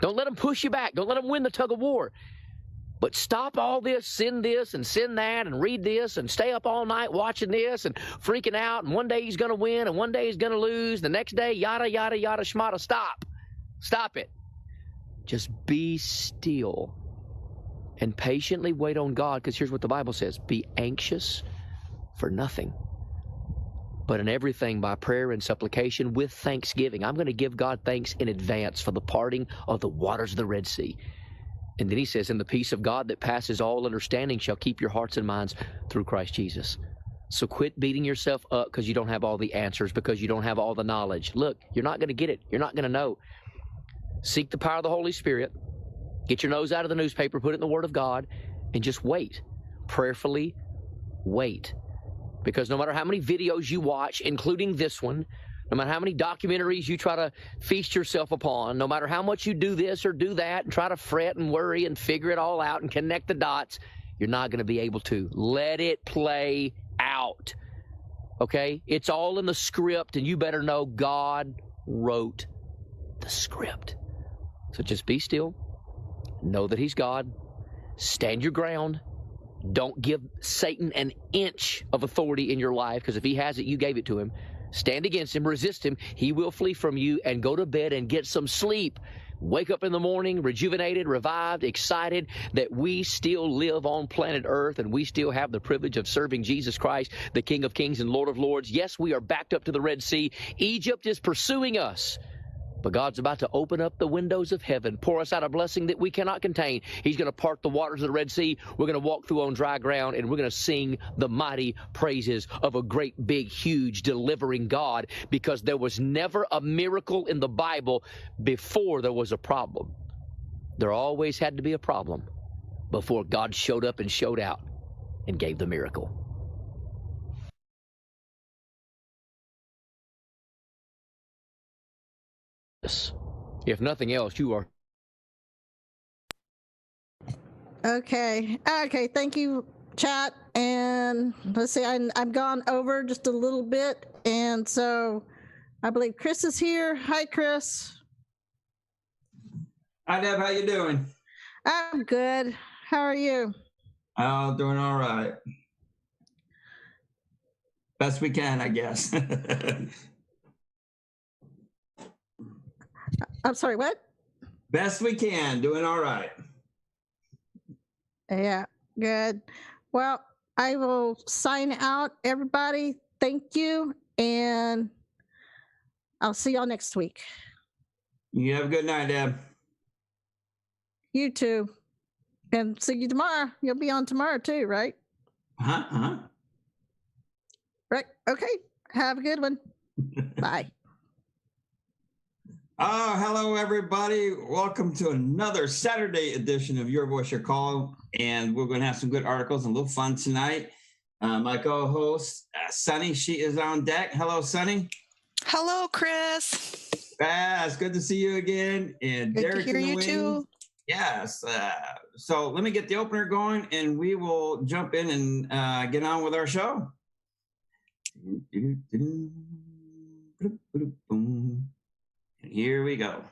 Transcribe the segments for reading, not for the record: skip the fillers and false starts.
Don't let them push you back. Don't let them win the tug of war. But stop all this and send that and read this and stay up all night watching this and freaking out. And one day he's going to win and one day he's going to lose. The next day, yada, yada, yada, schmata. Stop. Stop it. Just be still and patiently wait on God, because here's what the Bible says. Be anxious for nothing, but in everything by prayer and supplication with thanksgiving. I'm going to give God thanks in advance for the parting of the waters of the Red Sea. And then he says, and the peace of God that passes all understanding shall keep your hearts and minds through Christ Jesus. So quit beating yourself up because you don't have all the answers, because you don't have all the knowledge. Look, you're not going to get it. You're not going to know. Seek the power of the Holy Spirit. Get your nose out of the newspaper, put it in the Word of God, and just wait. Prayerfully wait. Because no matter how many videos you watch, including this one, no matter how many documentaries you try to feast yourself upon, no matter how much you do this or do that and try to fret and worry and figure it all out and connect the dots, you're not going to be able to. Let it play out. Okay? It's all in the script, and you better know God wrote the script. So just be still. Know that He's God. Stand your ground. Don't give Satan an inch of authority in your life, because if he has it, you gave it to him. Stand against him, resist him. He will flee from you, and go to bed and get some sleep. Wake up in the morning rejuvenated, revived, excited that we still live on planet Earth and we still have the privilege of serving Jesus Christ, the King of Kings and Lord of Lords. Yes, we are backed up to the Red Sea. Egypt is pursuing us. But God's about to open up the windows of heaven, pour us out a blessing that we cannot contain. He's going to part the waters of the Red Sea. We're going to walk through on dry ground, and we're going to sing the mighty praises of a great, big, huge, delivering God, because there was never a miracle in the Bible before there was a problem. There always had to be a problem before God showed up and showed out and gave the miracle. If nothing else, you are. Okay. Thank you, chat. And let's see, I've gone over just a little bit. And so I believe Chris is here. Hi, Chris. Hi, Deb. How you doing? I'm good. How are you? Oh, doing all right. Best we can, I guess. I'm sorry, what? Best we can, doing all right. Yeah, good. Well, I will sign out, everybody. Thank you, and I'll see y'all next week. You have a good night, Deb. You too. And see you tomorrow. You'll be on tomorrow too, right? Uh-huh. Right. Okay. Have a good one. Bye. Oh, hello, everybody. Welcome to another Saturday edition of Your Voice, Your Call. And we're going to have some good articles and a little fun tonight. My co-host, Sunny, she is on deck. Hello, Sunny. Hello, Chris. It's good to see you again. And Good Derik to hear in the you wings. too. Yes. So let me get the opener going, and we will jump in and get on with our show. Here we go.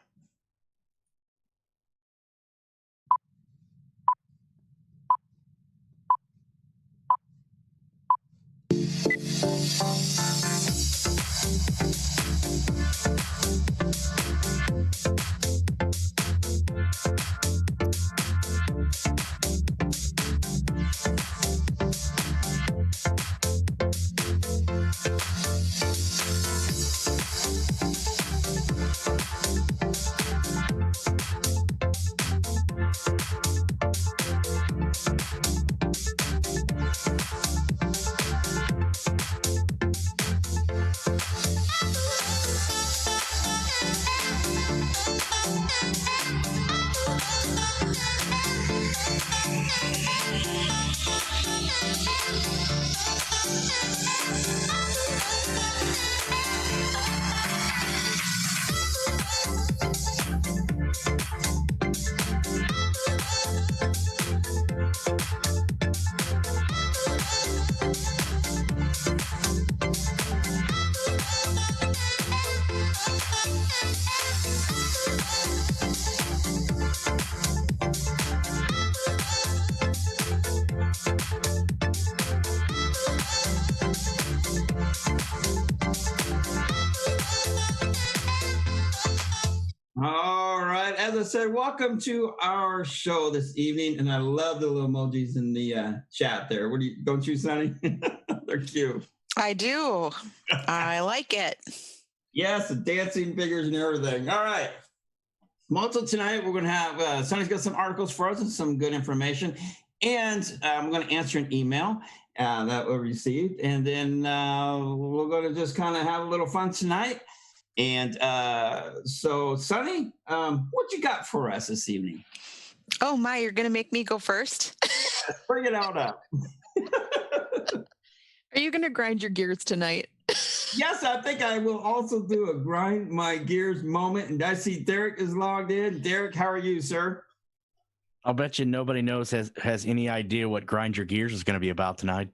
All right. As I said, welcome to our show this evening. And I love the little emojis in the chat there. Don't you, Sonny? They're cute. I do. I like it. Yes, the dancing figures and everything. All right. Also tonight, we're going to have, Sonny's got some articles for us and some good information. And I'm going to answer an email that we received. And then we're going to just kind of have a little fun tonight. And so, Sonny, what you got for us this evening? Oh, my, you're going to make me go first? Bring it on up. Are you going to grind your gears tonight? Yes, I think I will also do a grind my gears moment. And I see Derik is logged in. Derik, how are you, sir? I'll bet you nobody has any idea what Grind Your Gears is going to be about tonight.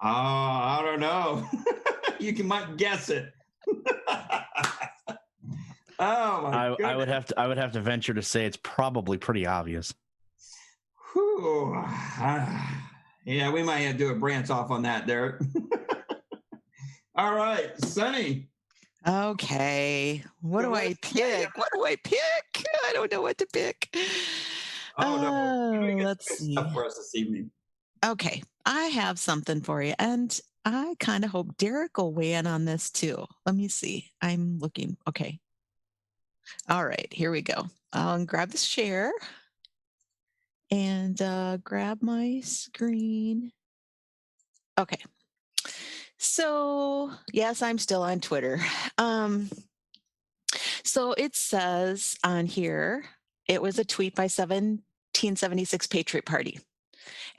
Oh, I don't know. might guess it. Oh my goodness. I would have to venture to say it's probably pretty obvious. Whew. Yeah, we might have to do a branch off on that, Derik. All right, Sonny. Okay. What do I pick? I don't know what to pick. Let's see. Stuff for us this evening. Okay, I have something for you, and I kind of hope Derik will weigh in on this too. Let me see. I'm looking. Okay. All right, here we go. I'll grab this share and grab my screen. Okay. So, yes, I'm still on Twitter. So it says on here, it was a tweet by 1776 Patriot Party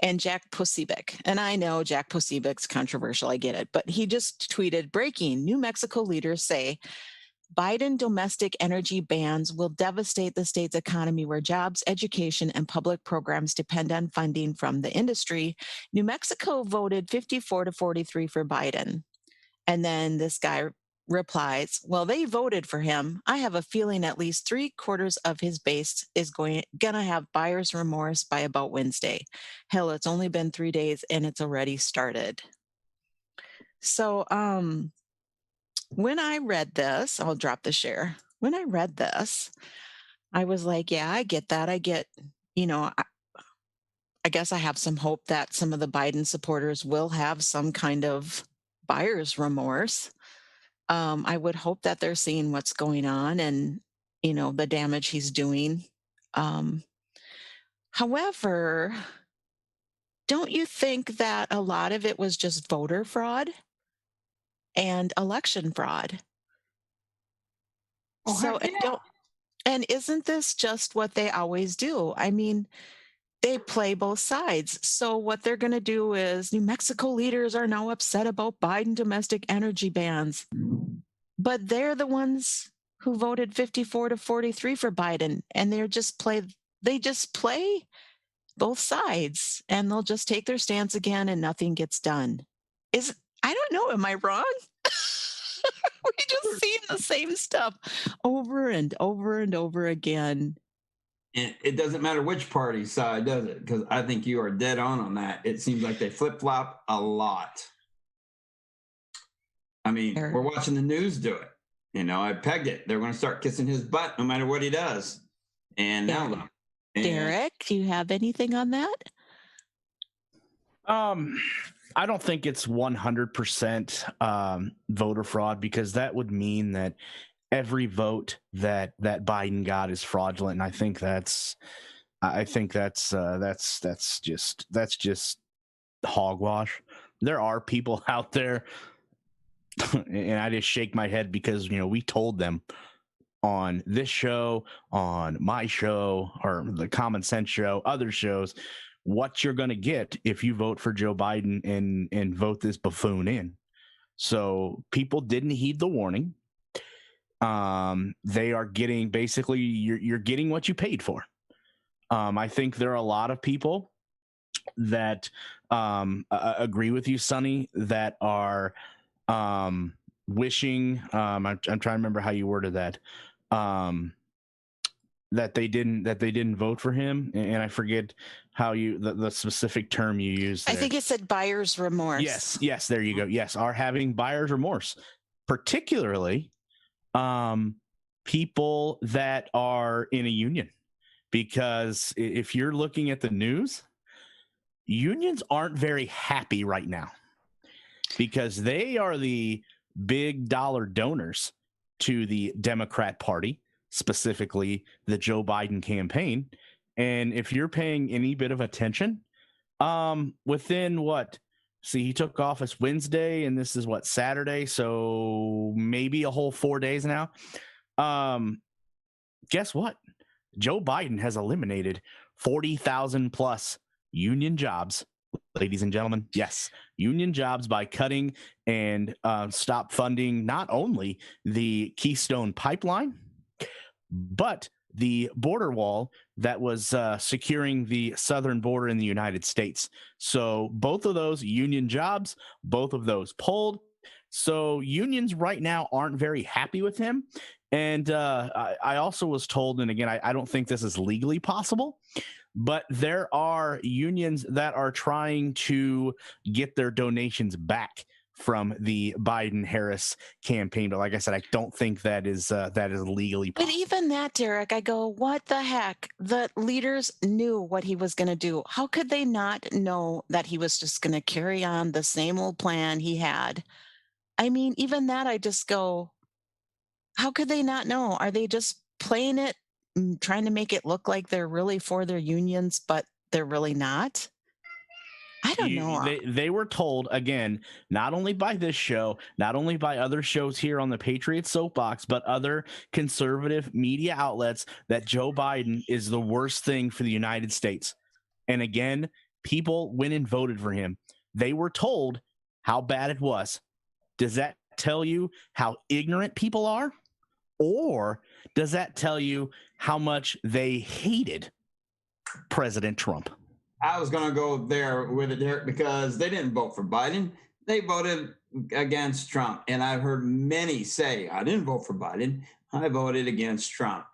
and Jack Posobiec. And I know Jack Posobiec's controversial, I get it, but he just tweeted, breaking, New Mexico leaders say Biden domestic energy bans will devastate the state's economy where jobs, education, and public programs depend on funding from the industry. New Mexico voted 54-43 for Biden. And then this guy replies, well, they voted for him. I have a feeling at least 3/4 of his base is gonna have buyer's remorse by about Wednesday. Hell, it's only been 3 days and it's already started. So, when I read this, I'll drop the share. When I read this, I was like, yeah, I get that. I get, I guess I have some hope that some of the Biden supporters will have some kind of buyer's remorse. I would hope that they're seeing what's going on and, the damage he's doing. However, don't you think that a lot of it was just voter fraud and election fraud? Oh, So, and isn't this just what they always do? I mean, they play both sides. So what they're going to do is New Mexico leaders are now upset about Biden domestic energy bans, but they're the ones who voted 54-43 for Biden, and they just play both sides, and they'll just take their stance again, and nothing gets done. I don't know. Am I wrong? We just see the same stuff over and over and over again. And it doesn't matter which party side, does it? Because I think you are dead on that. It seems like they flip-flop a lot. I mean, we're watching the news do it. I pegged it. They're going to start kissing his butt no matter what he does. And now look. Derik, do you have anything on that? I don't think it's 100% voter fraud, because that would mean that every vote that Biden got is fraudulent, and I think that's just hogwash. There are people out there, and I just shake my head because we told them on this show, on my show, or the Common Sense show, other shows, what you're going to get if you vote for Joe Biden and vote this buffoon in. So people didn't heed the warning. They are getting, basically, you're getting what you paid for. I think there are a lot of people that agree with you, Sonny, that are wishing, I'm trying to remember how you worded that, that they didn't vote for him, and I forget how the specific term you used there. I think it said buyer's remorse. Yes, there you go. Yes, are having buyer's remorse, particularly people that are in a union, because if you're looking at the news, unions aren't very happy right now because they are the big dollar donors to the Democrat Party, specifically the Joe Biden campaign. And if you're paying any bit of attention, within what? See, he took office Wednesday, and this is what, Saturday, so maybe a whole 4 days now. Guess what? Joe Biden has eliminated 40,000 plus union jobs, ladies and gentlemen. Yes, union jobs by cutting and stop funding not only the Keystone Pipeline, but the border wall that was securing the southern border in the United States. So both of those union jobs, both of those pulled. So unions right now aren't very happy with him. And I also was told, and again, I don't think this is legally possible, but there are unions that are trying to get their donations back from the Biden-Harris campaign. But like I said, I don't think that is legally possible. But even that, Derek, I go, what the heck? The leaders knew what he was going to do. How could they not know that he was just going to carry on the same old plan he had? I mean, even that, I just go, how could they not know? Are they just playing it, trying to make it look like they're really for their unions, but they're really not? I don't know. They were told, again, not only by this show, not only by other shows here on the Patriot Soapbox, but other conservative media outlets, that Joe Biden is the worst thing for the United States. And again, people went and voted for him. They were told how bad it was. Does that tell you how ignorant people are? Or does that tell you how much they hated President Trump? I was going to go there with it, Derek, because they didn't vote for Biden. They voted against Trump. And I've heard many say, I didn't vote for Biden. I voted against Trump.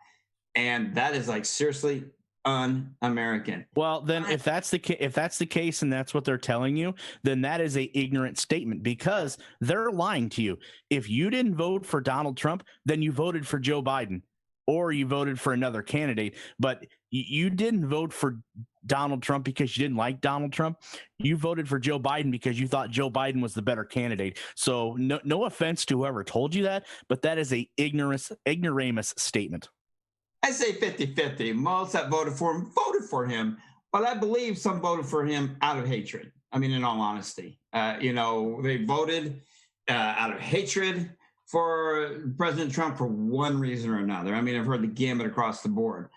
And that is like seriously un-American. Well, then if that's the case and that's what they're telling you, then that is a ignorant statement, because they're lying to you. If you didn't vote for Donald Trump, then you voted for Joe Biden, or you voted for another candidate. But you didn't vote for Donald Trump because you didn't like Donald Trump. You voted for Joe Biden because you thought Joe Biden was the better candidate. So no offense to whoever told you that, but that is a ignoramus statement. I say 50-50. Most that voted for him, but I believe some voted for him out of hatred. I mean, in all honesty, they voted out of hatred for President Trump for one reason or another. I mean, I've heard the gambit across the board.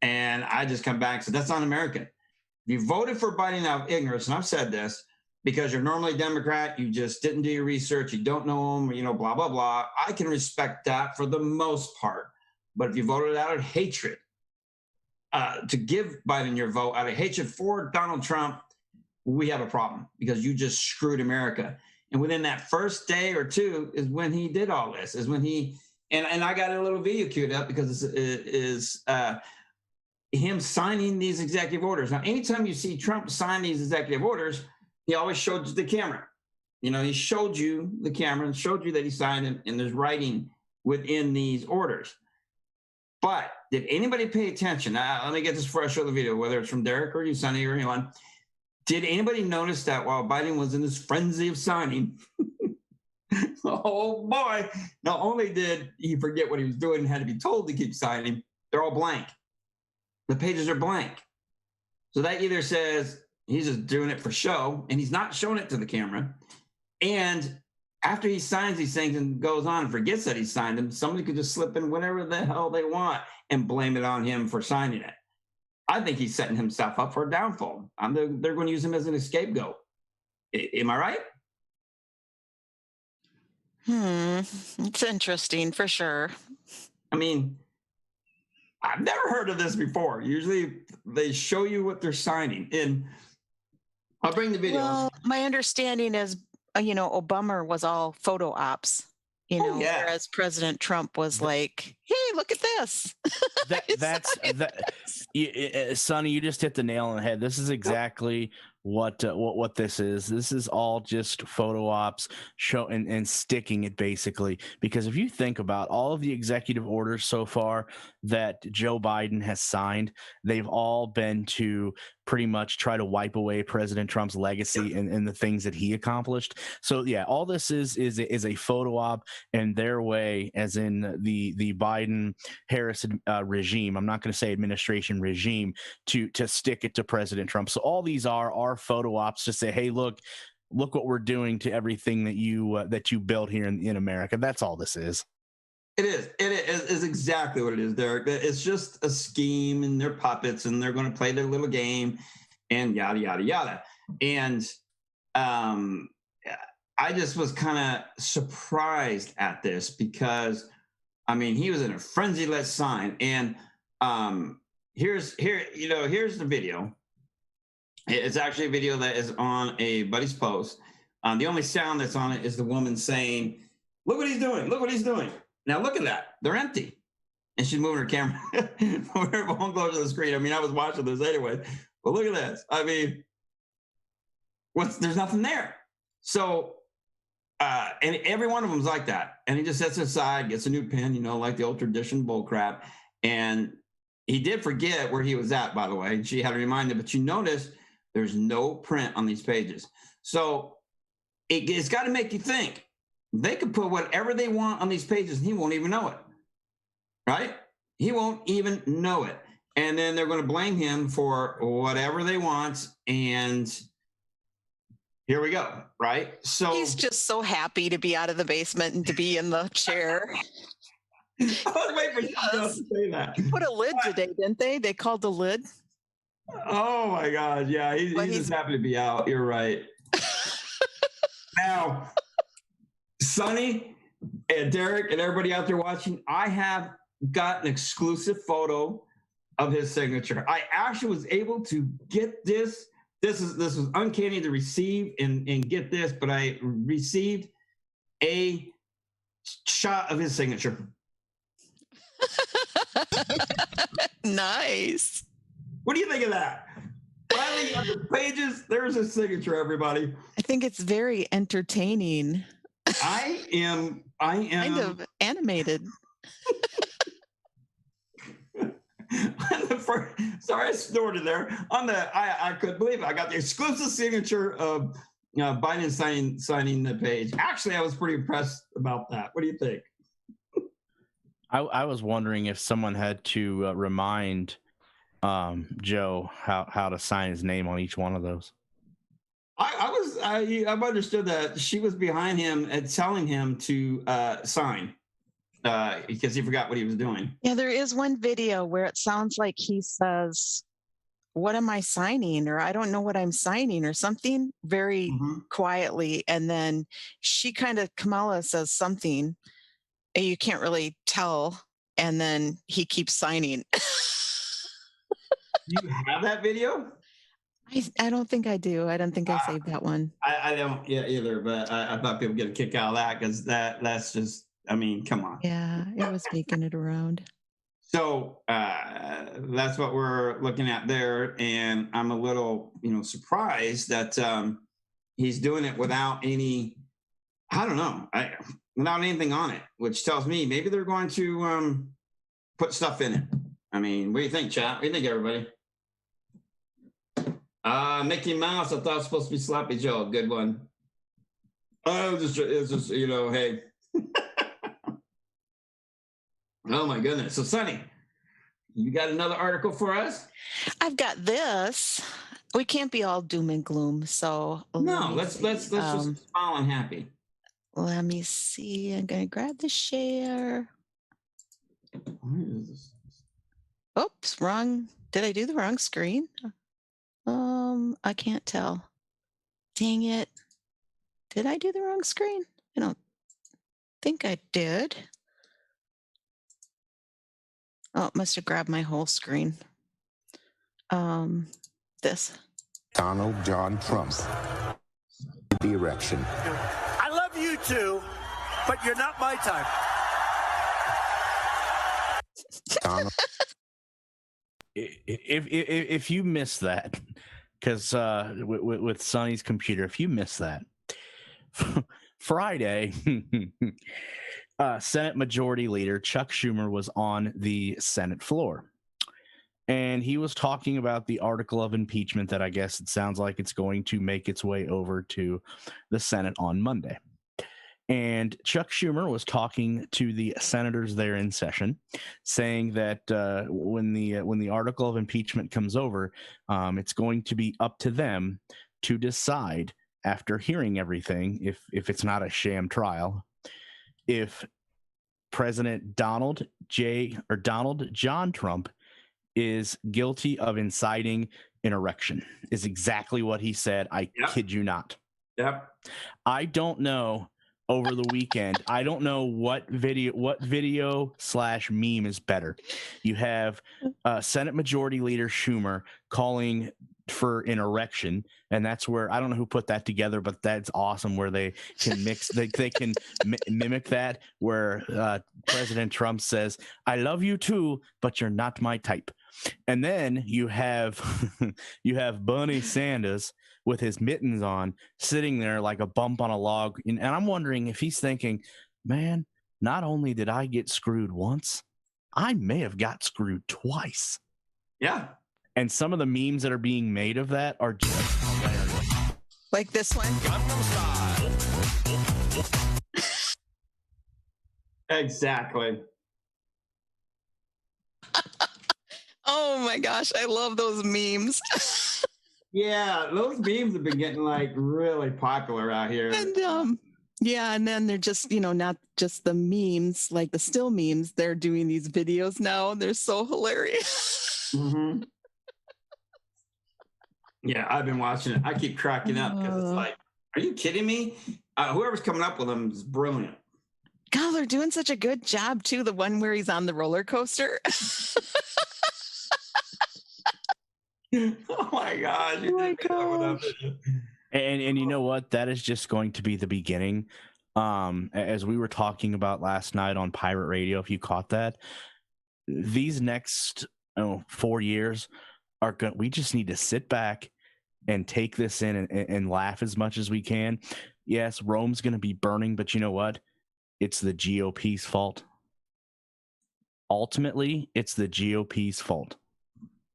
And I just come back and say, that's un-American. You voted for Biden out of ignorance, and I've said this, because you're normally Democrat, you just didn't do your research, you don't know him, blah, blah, blah. I can respect that for the most part. But if you voted out of hatred, to give Biden your vote out of hatred for Donald Trump, we have a problem, because you just screwed America. And within that first day or two is when he did all this, is when he, and I got a little video queued up because it is him signing these executive orders. Now, anytime you see Trump sign these executive orders, he always showed you the camera. He showed you the camera and showed you that he signed them, and there's writing within these orders. But did anybody pay attention? Let me get this before I show the video, whether it's from Derek or you, Sonny, or anyone. Did anybody notice that while Biden was in this frenzy of signing, oh boy, not only did he forget what he was doing and had to be told to keep signing, they're all blank. The pages are blank. So that either says he's just doing it for show, and he's not showing it to the camera. And after he signs these things and goes on and forgets that he signed them, somebody could just slip in whatever the hell they want and blame it on him for signing it. I think he's setting himself up for a downfall. They're going to use him as an scapegoat. Am I right? It's interesting for sure. I mean, I've never heard of this before. Usually they show you what they're signing. And I'll bring the videos. Well, my understanding is, Obama was all photo ops, whereas President Trump was like, hey, look at this. Sonny, you just hit the nail on the head. This is exactly what this is. This is all just photo ops, show and sticking it basically. Because if you think about all of the executive orders so far that Joe Biden has signed, they've all been to pretty much try to wipe away President Trump's legacy and the things that he accomplished. So yeah, all this is a photo op in their way, as in the Biden Harris regime. I'm not going to say administration, regime, to stick it to President Trump. So all these are photo ops to say, hey, look what we're doing to everything that you built here in America. That's all this is. It is exactly what it is, Derek. It's just a scheme, and they're puppets, and they're going to play their little game, and yada yada yada. And I just was kind of surprised at this because, I mean, he was in a frenzy. Let's sign. And here's the video. It's actually a video that is on a buddy's post. The only sound that's on it is the woman saying, "Look what he's doing! Look what he's doing!" Now look at that. They're empty. And she's moving her camera moving her phone close to the screen. I mean, I was watching this anyway. But look at this. I mean, there's nothing there. So, and every one of them's like that. And he just sets it aside, gets a new pen, like the old tradition bull crap. And he did forget where he was at, by the way. And she had to remind him. But you notice there's no print on these pages. So it's got to make you think. They could put whatever they want on these pages and he won't even know it, right? He won't even know it. And then they're going to blame him for whatever they want. And here we go, right? So he's just so happy to be out of the basement and to be in the chair. I was waiting for you to say that. He put a lid today, didn't they? They called the lid. Oh my God. Yeah, he's just happy to be out. You're right. Now, Sonny and Derek and everybody out there watching, I have got an exclusive photo of his signature. I actually was able to get this. This was uncanny to receive and get this, but I received a shot of his signature. Nice. What do you think of that? Finally, on the pages, there's his signature, everybody. I think it's very entertaining. I am kind of animated. Sorry, I snorted there. I couldn't believe it. I got the exclusive signature of Biden signing the page. Actually, I was pretty impressed about that. What do you think? I was wondering if someone had to remind Joe how to sign his name on each one of those. I've understood that she was behind him and telling him to sign because he forgot what he was doing. Yeah, there is one video where it sounds like he says, "What am I signing?" or "I don't know what I'm signing," or something very quietly. And then Kamala says something, and you can't really tell. And then he keeps signing. You have that video? I don't think I do. I don't think I saved that one. I don't either, but I thought people get a kick out of that because that's just, I mean, come on. Yeah, it was making it around. So that's what we're looking at there. And I'm a little, surprised that he's doing it without any, I don't know, without anything on it, which tells me maybe they're going to put stuff in it. I mean, what do you think, chat? What do you think, everybody? Mickey Mouse, I thought it was supposed to be Sloppy Joe. Good one. It's just hey. Oh my goodness. So Sonny, you got another article for us? I've got this. We can't be all doom and gloom. So no, let's just smile and happy. Let me see. I'm gonna grab the share. What is this? Oops, wrong. Did I do the wrong screen? I can't tell. Dang it. Did I do the wrong screen? I don't think I did. Oh, must have grabbed my whole screen. This. Donald John Trump. The erection. I love you too, but you're not my type. If you miss that, because with Sonny's computer, if you missed that, Friday, Senate Majority Leader Chuck Schumer was on the Senate floor. And he was talking about the article of impeachment that I guess it sounds like it's going to make its way over to the Senate on Monday. And Chuck Schumer was talking to the senators there in session, saying that when the article of impeachment comes over, it's going to be up to them to decide, after hearing everything, if it's not a sham trial, if President Donald John Trump is guilty of inciting insurrection. Is exactly what he said. I kid you not. Yep. I don't know. Over the weekend, I don't know what video / meme is better. You have Senate Majority Leader Schumer calling for an erection, and that's where I don't know who put that together, but that's awesome. Where they can mix, they can mimic that. Where President Trump says, "I love you too, but you're not my type," and then you have Bernie Sanders with his mittens on, sitting there like a bump on a log. And I'm wondering if he's thinking, man, not only did I get screwed once, I may have got screwed twice. Yeah. And some of the memes that are being made of that are just hilarious. Like this one. Exactly. Oh my gosh, I love those memes. Yeah, those memes have been getting like really popular out here. And yeah, and then they're just, not just the memes, like the still memes. They're doing these videos now. They're so hilarious. Mm-hmm. Yeah, I've been watching it. I keep cracking up because it's like, are you kidding me? Whoever's coming up with them is brilliant. God, they're doing such a good job too. The one where he's on the roller coaster. Oh my gosh! Oh my gosh. And you know what? That is just going to be the beginning. As we were talking about last night on Pirate Radio, if you caught that, these next 4 years are going. We just need to sit back and take this in and laugh as much as we can. Yes, Rome's going to be burning, but you know what? It's the GOP's fault. Ultimately, it's the GOP's fault.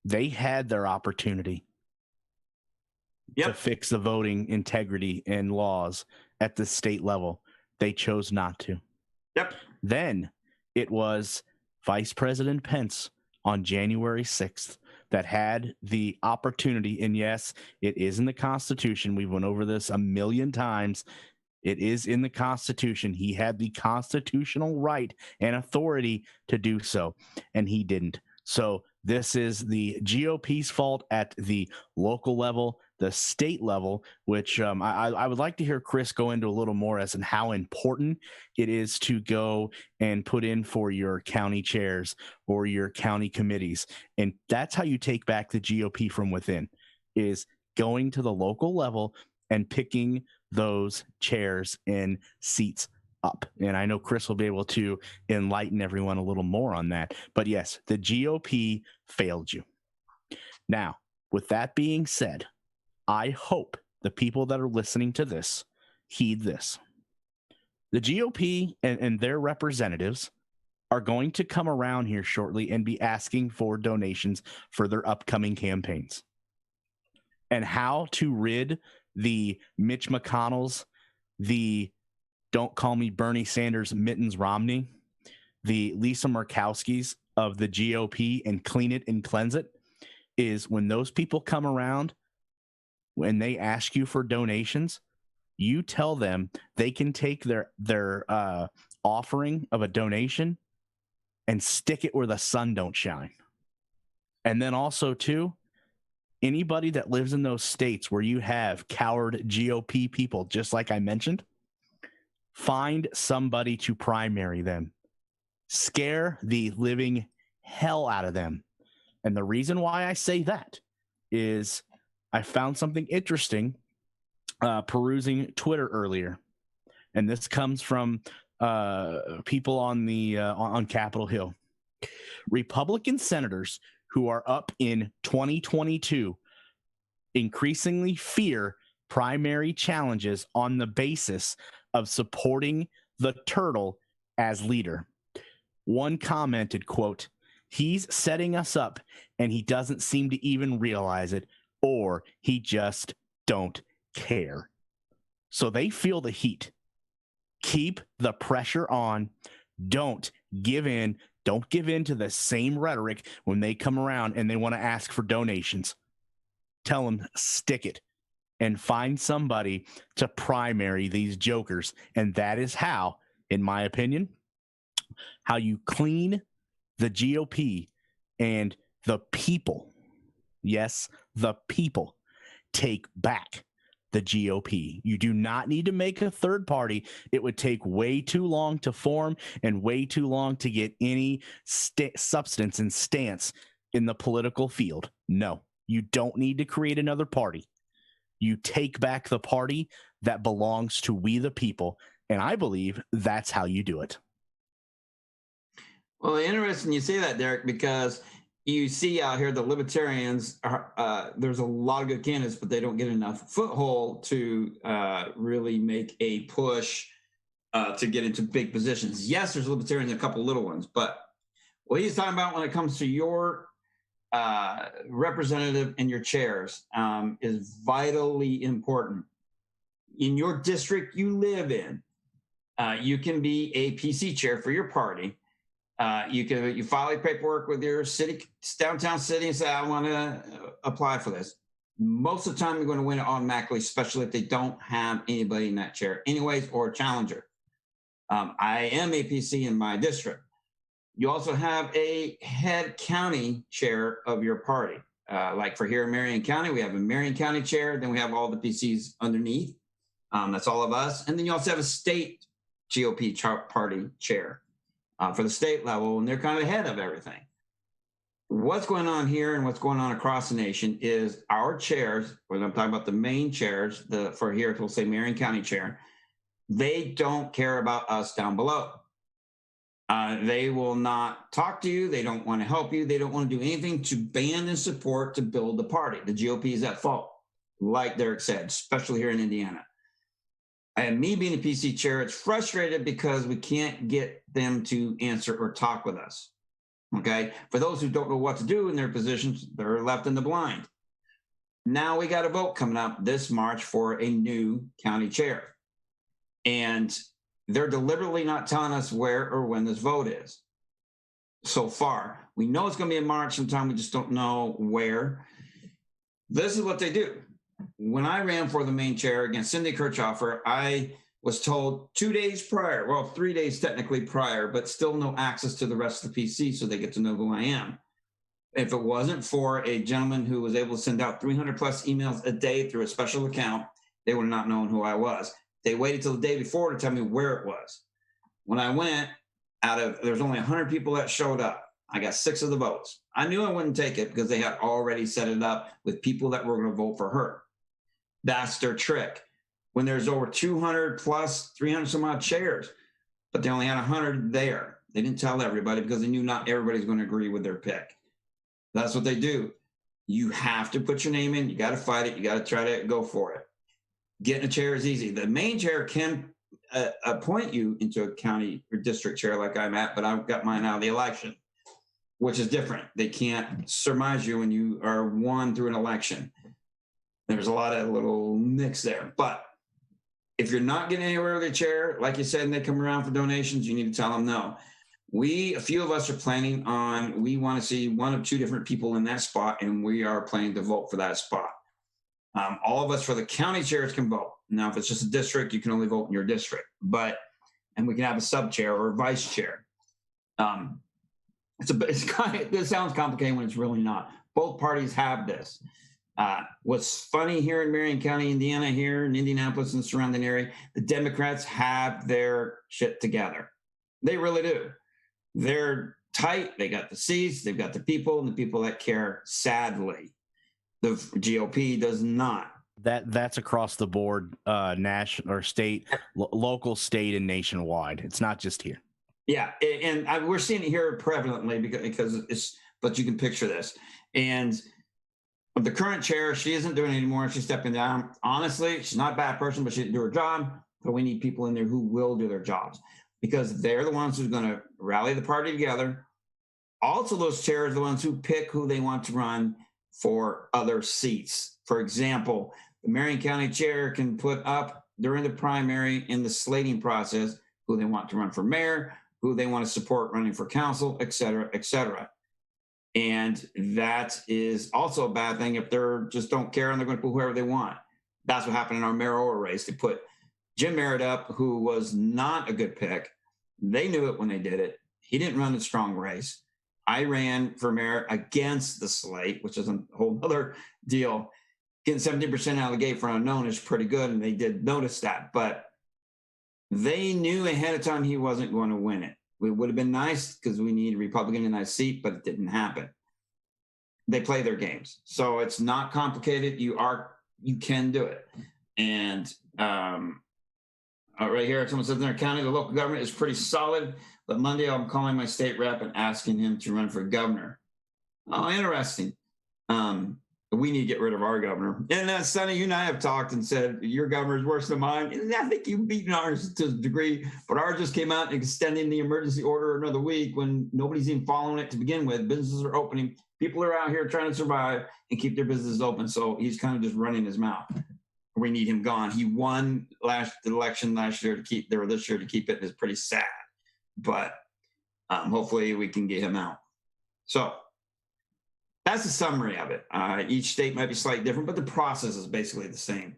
They had their opportunity to fix the voting integrity and laws at the state level. They chose not to. Yep. Then it was Vice President Pence on January 6th that had the opportunity. And yes, it is in the Constitution. We've went over this a million times. It is in the Constitution. He had the constitutional right and authority to do so, and he didn't. So this is the GOP's fault at the local level, the state level, which I would like to hear Chris go into a little more as in how important it is to go and put in for your county chairs or your county committees. And that's how you take back the GOP from within, is going to the local level and picking those chairs and seats up. And I know Chris will be able to enlighten everyone a little more on that. But yes, the GOP failed you. Now, with that being said, I hope the people that are listening to this heed this. The GOP and their representatives are going to come around here shortly and be asking for donations for their upcoming campaigns. And how to rid the Mitch McConnells, the Don't Call Me Bernie Sanders Mittens Romney, the Lisa Murkowskis of the GOP and clean it and cleanse it, is when those people come around, when they ask you for donations, you tell them they can take their offering of a donation and stick it where the sun don't shine. And then also, too, anybody that lives in those states where you have coward GOP people, just like I mentioned, find somebody to primary them. Scare the living hell out of them. And the reason why I say that is I found something interesting perusing Twitter earlier. And this comes from people on Capitol Hill. Republican senators who are up in 2022 increasingly fear primary challenges on the basis of supporting the turtle as leader. One commented, quote, "He's setting us up and he doesn't seem to even realize it, or he just don't care." So they feel the heat. Keep the pressure on. Don't give in. Don't give in to the same rhetoric when they come around and they want to ask for donations. Tell them, stick it and find somebody to primary these jokers. And that is how, in my opinion, how you clean the GOP and the people. Yes, the people take back the GOP. You do not need to make a third party. It would take way too long to form and way too long to get any substance and stance in the political field. No, you don't need to create another party. You take back the party that belongs to we the people, and I believe that's how you do it. Well, interesting you say that, Derek, because you see out here the libertarians are there's a lot of good candidates, but they don't get enough foothold to really make a push to get into big positions. Yes, there's libertarians and a couple little ones, but what he's talking about when it comes to your representative and your chairs is vitally important. In your district you live in, you can be a PC chair for your party. You file your paperwork with your downtown city and say, I want to apply for this. Most of the time, you're going to win it automatically, especially if they don't have anybody in that chair anyways, or a challenger. I am a PC in my district. You also have a head county chair of your party. Like for here in Marion County, we have a Marion County chair. Then we have all the PCs underneath. That's all of us. And then you also have a state GOP party chair. For the state level, and they're kind of ahead of everything. What's going on here and what's going on across the nation is our chairs, when I'm talking about the main chairs, for here, we'll say Marion County chair, they don't care about us down below. They will not talk to you. They don't want to help you. They don't want to do anything to band and support to build the party. The GOP is at fault, like Derek said, especially here in Indiana. And me being a PC chair, it's frustrated because we can't get them to answer or talk with us. Okay. For those who don't know what to do in their positions, they're left in the blind. Now we got a vote coming up this March for a new county chair. And they're deliberately not telling us where or when this vote is. So far, we know it's going to be in March sometime. We just don't know where. This is what they do. When I ran for the main chair against Cindy Kirchhoffer, I was told 2 days prior, well, 3 days technically prior, but still no access to the rest of the PC so they get to know who I am. If it wasn't for a gentleman who was able to send out 300 plus emails a day through a special account, they would have not known who I was. They waited till the day before to tell me where it was. When I went, there's only 100 people that showed up. I got 6 of the votes. I knew I wouldn't take it because they had already set it up with people that were going to vote for her. That's their trick. When there's over 200 plus 300 some odd chairs, but they only had 100 there. They didn't tell everybody because they knew not everybody's going to agree with their pick. That's what they do. You have to put your name in. You got to fight it. You got to try to go for it. Getting a chair is easy. The main chair can appoint you into a county or district chair like I'm at, but I've got mine out of the election, which is different. They can't surmise you when you are won through an election. There's a lot of little mix there. But if you're not getting anywhere with a chair, like you said, and they come around for donations, you need to tell them no. A few of us are planning on, we want to see 1 of 2 different people in that spot, and we are planning to vote for that spot. All of us for the county chairs can vote. Now, if it's just a district, you can only vote in your district. And we can have a sub chair or a vice chair. This sounds complicated when it's really not. Both parties have this. What's funny here in Marion County, Indiana, here in Indianapolis and the surrounding area, the Democrats have their shit together. They really do. They're tight. They got the seats. They've got the people and the people that care. Sadly, the GOP does not. That's across the board, national or state, local, state, and nationwide. It's not just here. Yeah, and we're seeing it here prevalently because it's. But you can picture this, and of the current chair, she isn't doing it anymore. She's stepping down. Honestly, she's not a bad person, but she didn't do her job. So we need people in there who will do their jobs because they're the ones who's going to rally the party together. Also, those chairs are the ones who pick who they want to run for other seats. For example, the Marion County chair can put up during the primary in the slating process who they want to run for mayor, who they want to support running for council, et cetera, et cetera. And that is also a bad thing if they're just don't care and they're going to put whoever they want. That's what happened in our mayoral race. They put Jim Merritt up, who was not a good pick. They knew it when they did it. He didn't run a strong race. I ran for mayor against the slate, which is a whole other deal. Getting 70% out of the gate for unknown is pretty good, and they did notice that. But they knew ahead of time he wasn't going to win it. It would have been nice because we need a Republican in that seat, but it didn't happen. They play their games. So it's not complicated. You can do it. And right here, someone says in our county, the local government is pretty solid. But Monday, I'm calling my state rep and asking him to run for governor. Oh, interesting. We need to get rid of our governor. And Sonny, you and I have talked and said, your governor is worse than mine. And I think you've beaten ours to a degree, but ours just came out extending the emergency order another week when nobody's even following it to begin with. Businesses are opening. People are out here trying to survive and keep their businesses open. So he's kind of just running his mouth. We need him gone. He won the election last year this year to keep it. It's pretty sad, but hopefully we can get him out. So that's the summary of it. Each state might be slightly different, but the process is basically the same.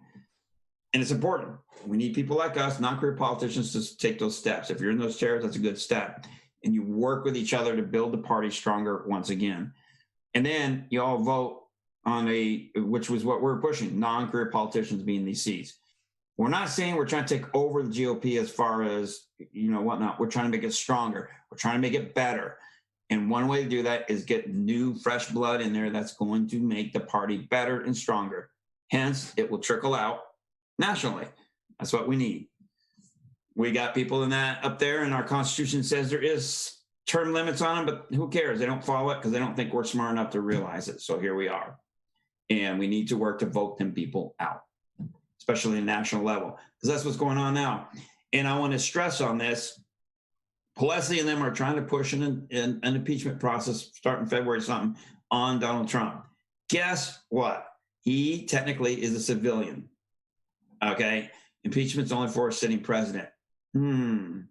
And it's important. We need people like us, non-career politicians, to take those steps. If you're in those chairs, that's a good step. And you work with each other to build the party stronger once again. And then you all vote on which was what we're pushing, non-career politicians being these seats. We're not saying we're trying to take over the GOP as far as, whatnot. We're trying to make it stronger. We're trying to make it better. And one way to do that is get new, fresh blood in there that's going to make the party better and stronger. Hence, it will trickle out nationally. That's what we need. We got people in that up there, and our Constitution says there is term limits on them, but who cares? They don't follow it because they don't think we're smart enough to realize it. So here we are. And we need to work to vote them people out, especially at the national level, because that's what's going on now. And I want to stress on this. Pelosi and them are trying to push an impeachment process starting February something on Donald Trump. Guess what? He technically is a civilian. Okay? Impeachment's only for a sitting president. Do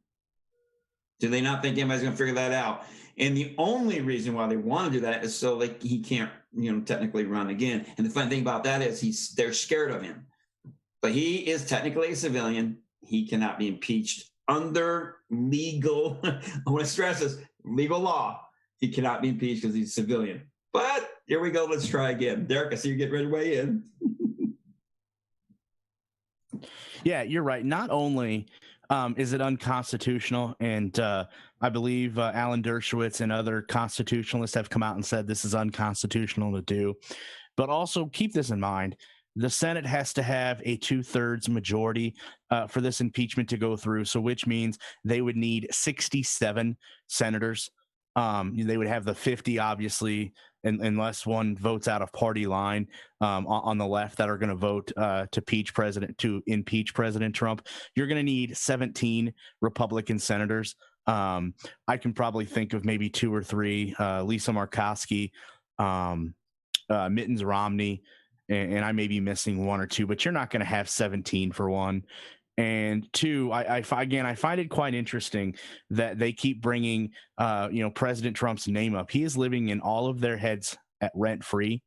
they not think anybody's going to figure that out? And the only reason why they want to do that is so he can't, technically run again. And the funny thing about that is they're scared of him. But he is technically a civilian. He cannot be impeached under legal, I want to stress this, legal law. He cannot be impeached because he's a civilian. But here we go. Let's try again. Derek, I see you getting ready to weigh in. Yeah, you're right. Not only is it unconstitutional, and I believe Alan Dershowitz and other constitutionalists have come out and said this is unconstitutional to do, but also keep this in mind. The Senate has to have a 2/3 majority for this impeachment to go through. So which means they would need 67 senators. They would have the 50, obviously, unless one votes out of party line on the left that are going to vote to impeach President Trump. You're going to need 17 Republican senators. I can probably think of maybe 2 or 3, Lisa Murkowski, Mittens Romney, and I may be missing 1 or 2, but you're not going to have 17 for one. And 2, I find it quite interesting that they keep bringing, President Trump's name up. He is living in all of their heads at rent free,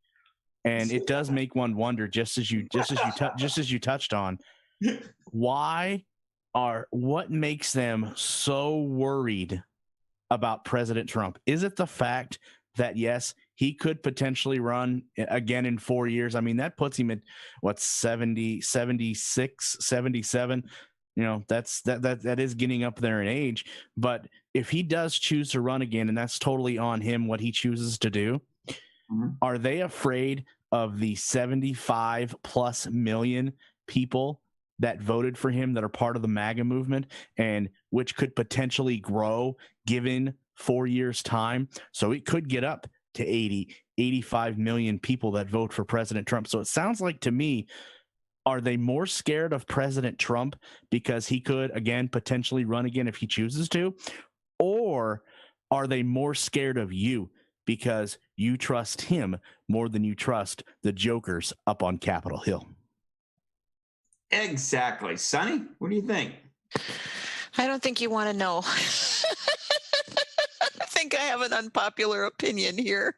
and it does make one wonder, just as you touched on, what makes them so worried about President Trump? Is it the fact that yes, he could potentially run again in 4 years? I mean, that puts him at 70, 76, 77. That is getting up there in age. But if he does choose to run again, and that's totally on him, what he chooses to do, are they afraid of the 75 plus million people that voted for him that are part of the MAGA movement, and which could potentially grow given 4 years time? So it could get up to 80, 85 million people that vote for President Trump. So it sounds like to me, are they more scared of President Trump because he could, again, potentially run again if he chooses to? Or are they more scared of you because you trust him more than you trust the jokers up on Capitol Hill? Exactly. Sonny, what do you think? I don't think you want to know. I think I have an unpopular opinion here.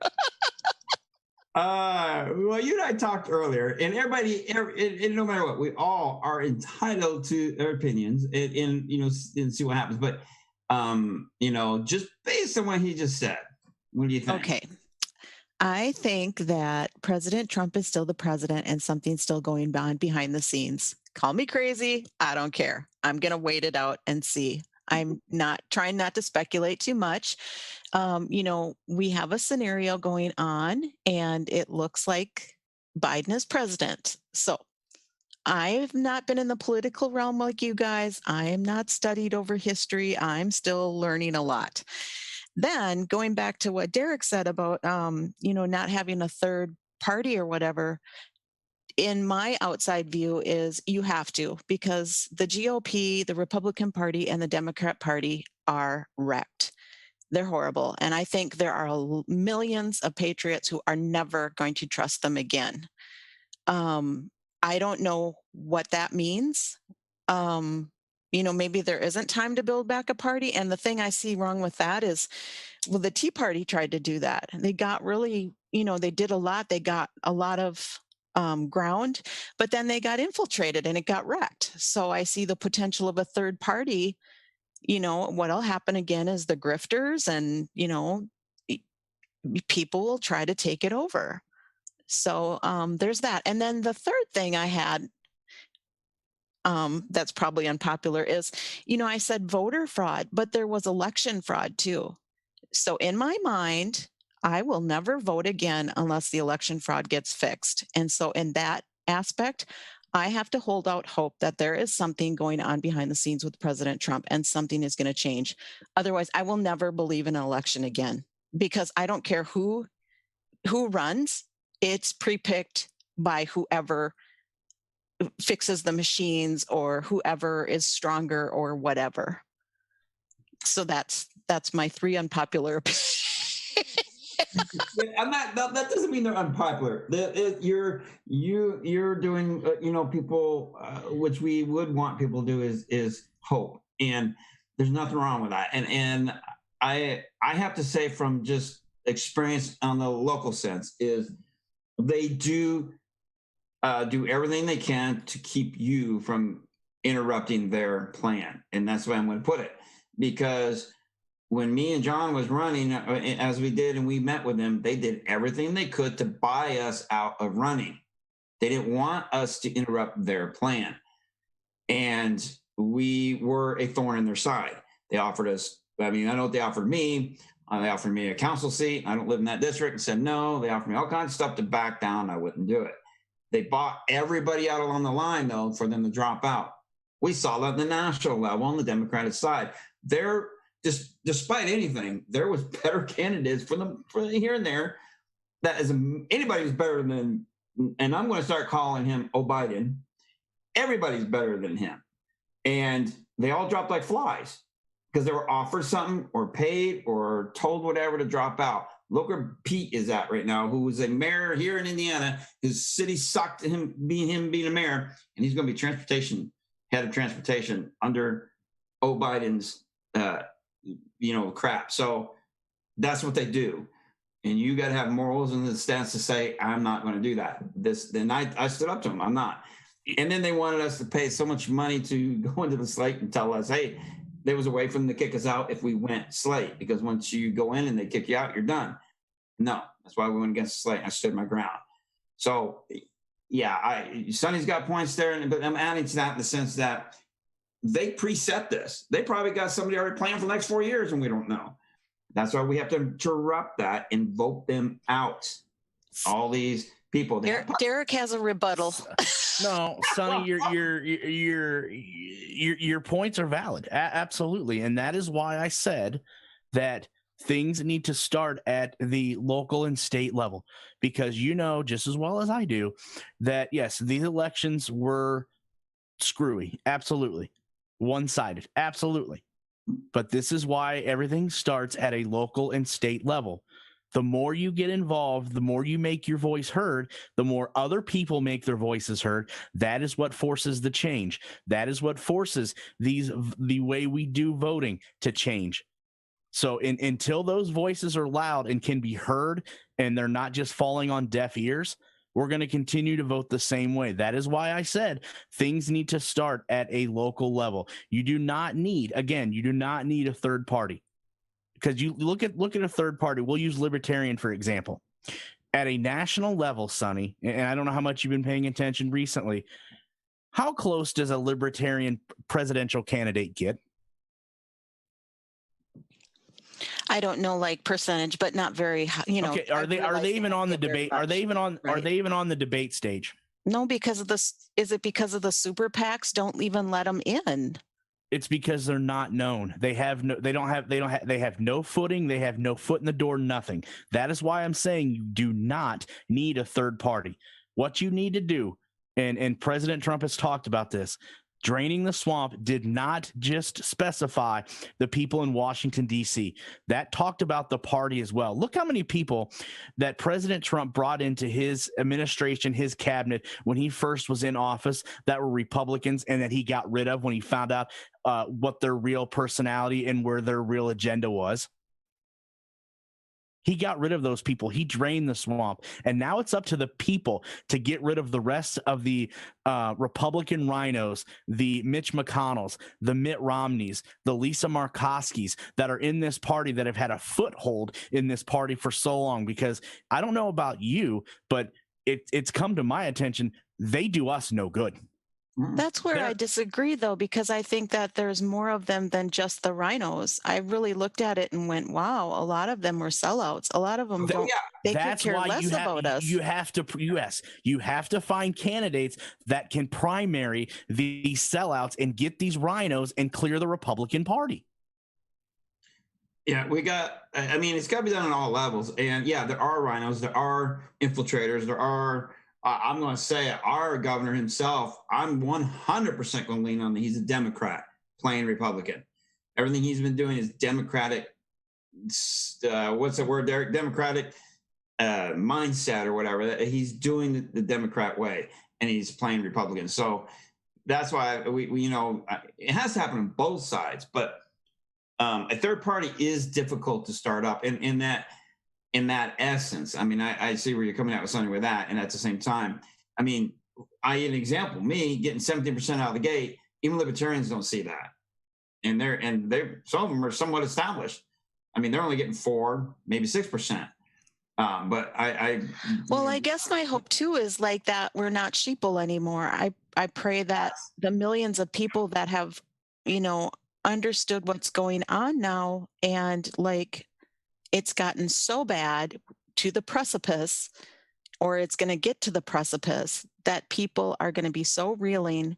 Well, you and I talked earlier, and everybody, and no matter what, we all are entitled to their opinions, and see what happens. But just based on what he just said, what do you think? Okay. I think that President Trump is still the president and something's still going on behind the scenes. Call me crazy. I don't care. I'm going to wait it out and see. I'm not trying not to speculate too much. We have a scenario going on and it looks like Biden is president. So I've not been in the political realm like you guys. I am not studied over history. I'm still learning a lot. Then going back to what Derik said about, not having a third party or whatever, in my outside view is you have to, because the GOP, the Republican Party, and the Democrat Party are wrecked. They're horrible. And I think there are millions of patriots who are never going to trust them again. I don't know what that means. Maybe there isn't time to build back a party. And the thing I see wrong with that is, well, the Tea Party tried to do that. They got really, they did a lot. They got a lot of ground, but then they got infiltrated and it got wrecked. So I see the potential of a third party. What'll happen again is the grifters and, people will try to take it over. So there's that. And then the third thing I had that's probably unpopular is, I said voter fraud, but there was election fraud too. So in my mind, I will never vote again unless the election fraud gets fixed. And so in that aspect, I have to hold out hope that there is something going on behind the scenes with President Trump and something is going to change. Otherwise, I will never believe in an election again, because I don't care who runs. It's pre-picked by whoever fixes the machines or whoever is stronger or whatever. So that's my 3 unpopular opinions. That doesn't mean they're unpopular. You're doing people, which we would want people to do is hope, and there's nothing wrong with that. And I have to say, from just experience on the local sense, is they do everything they can to keep you from interrupting their plan, and that's the way I'm going to put it. Because when me and John was running, as we did, and we met with them, they did everything they could to buy us out of running. They didn't want us to interrupt their plan. And we were a thorn in their side. They offered us, I know what they offered me. They offered me a council seat. I don't live in that district, and said no. They offered me all kinds of stuff to back down. I wouldn't do it. They bought everybody out along the line, though, for them to drop out. We saw that at the national level on the Democratic side. Despite anything, there was better candidates for here and there. That is, anybody who's better than, and I'm going to start calling him Biden. Everybody's better than him, and they all dropped like flies because they were offered something or paid or told whatever to drop out. Look where Pete is at right now, who was a mayor here in Indiana. His city sucked him being a mayor, and he's going to be head of transportation under Biden's crap. So that's what they do. And you got to have morals in the stance to say, I'm not going to do that. Then I stood up to them. I'm not. And then they wanted us to pay so much money to go into the slate and tell us, hey, there was a way for them to kick us out if we went slate, because once you go in and they kick you out, you're done. No, that's why we went against the slate. I stood my ground. So yeah, Sonny's got points there, but I'm adding to that in the sense that they preset this. They probably got somebody already planned for the next 4 years, and we don't know. That's why we have to interrupt that and vote them out. All these people. Derik has a rebuttal. No, Sonny, your points are valid. Absolutely. And that is why I said that things need to start at the local and state level, because you know just as well as I do that, yes, these elections were screwy. Absolutely. One-sided. Absolutely. But this is why everything starts at a local and state level. The more you get involved, the more you make your voice heard, the more other people make their voices heard. That is what forces the change. That is what forces the way we do voting to change. So until those voices are loud and can be heard, and they're not just falling on deaf ears, we're going to continue to vote the same way. That is why I said things need to start at a local level. You do not need a third party. Because you look at a third party. We'll use Libertarian, for example. At a national level, Sonny, and I don't know how much you've been paying attention recently, how close does a Libertarian presidential candidate get? I don't know, like percentage, but not very high, Okay, are they even on the debate? Are they even on the debate stage? No, because of this. Is it because of the super PACs don't even let them in? It's because they're not known. They have no footing. They have no foot in the door, nothing. That is why I'm saying you do not need a third party. What you need to do, and President Trump has talked about this, draining the swamp did not just specify the people in Washington, D.C. That talked about the party as well. Look how many people that President Trump brought into his administration, his cabinet, when he first was in office, that were Republicans, and that he got rid of when he found out what their real personality and where their real agenda was. He got rid of those people. He drained the swamp. And now it's up to the people to get rid of the rest of the Republican rhinos, the Mitch McConnells, the Mitt Romneys, the Lisa Murkowskis that are in this party, that have had a foothold in this party for so long. Because I don't know about you, but it's come to my attention, they do us no good. That's where I disagree, though, because I think that there's more of them than just the rhinos. I really looked at it and went, wow, a lot of them were sellouts. A lot of them don't. They could care less about us. You have to find candidates that can primary these sellouts and get these rhinos and clear the Republican Party. Yeah, it's got to be done on all levels. And yeah, there are rhinos, there are infiltrators, there are. I'm going to say our governor himself, I'm 100% going to lean on he's a Democrat playing Republican. Everything he's been doing is Democratic. What's the word, Derik? Democratic mindset or whatever. He's doing the Democrat way, and he's playing Republican. So that's why we it has to happen on both sides. But a third party is difficult to start up, in that essence. I mean, I see where you're coming at with something with that. And at the same time, I mean, an example, me getting 17% out of the gate, even Libertarians don't see that. And some of them are somewhat established. I mean, they're only getting 4, maybe 6%. But I guess my hope too is like that we're not sheeple anymore. I pray that the millions of people that have, understood what's going on now, and like, it's gotten so bad to the precipice, or it's going to get to the precipice, that people are going to be so reeling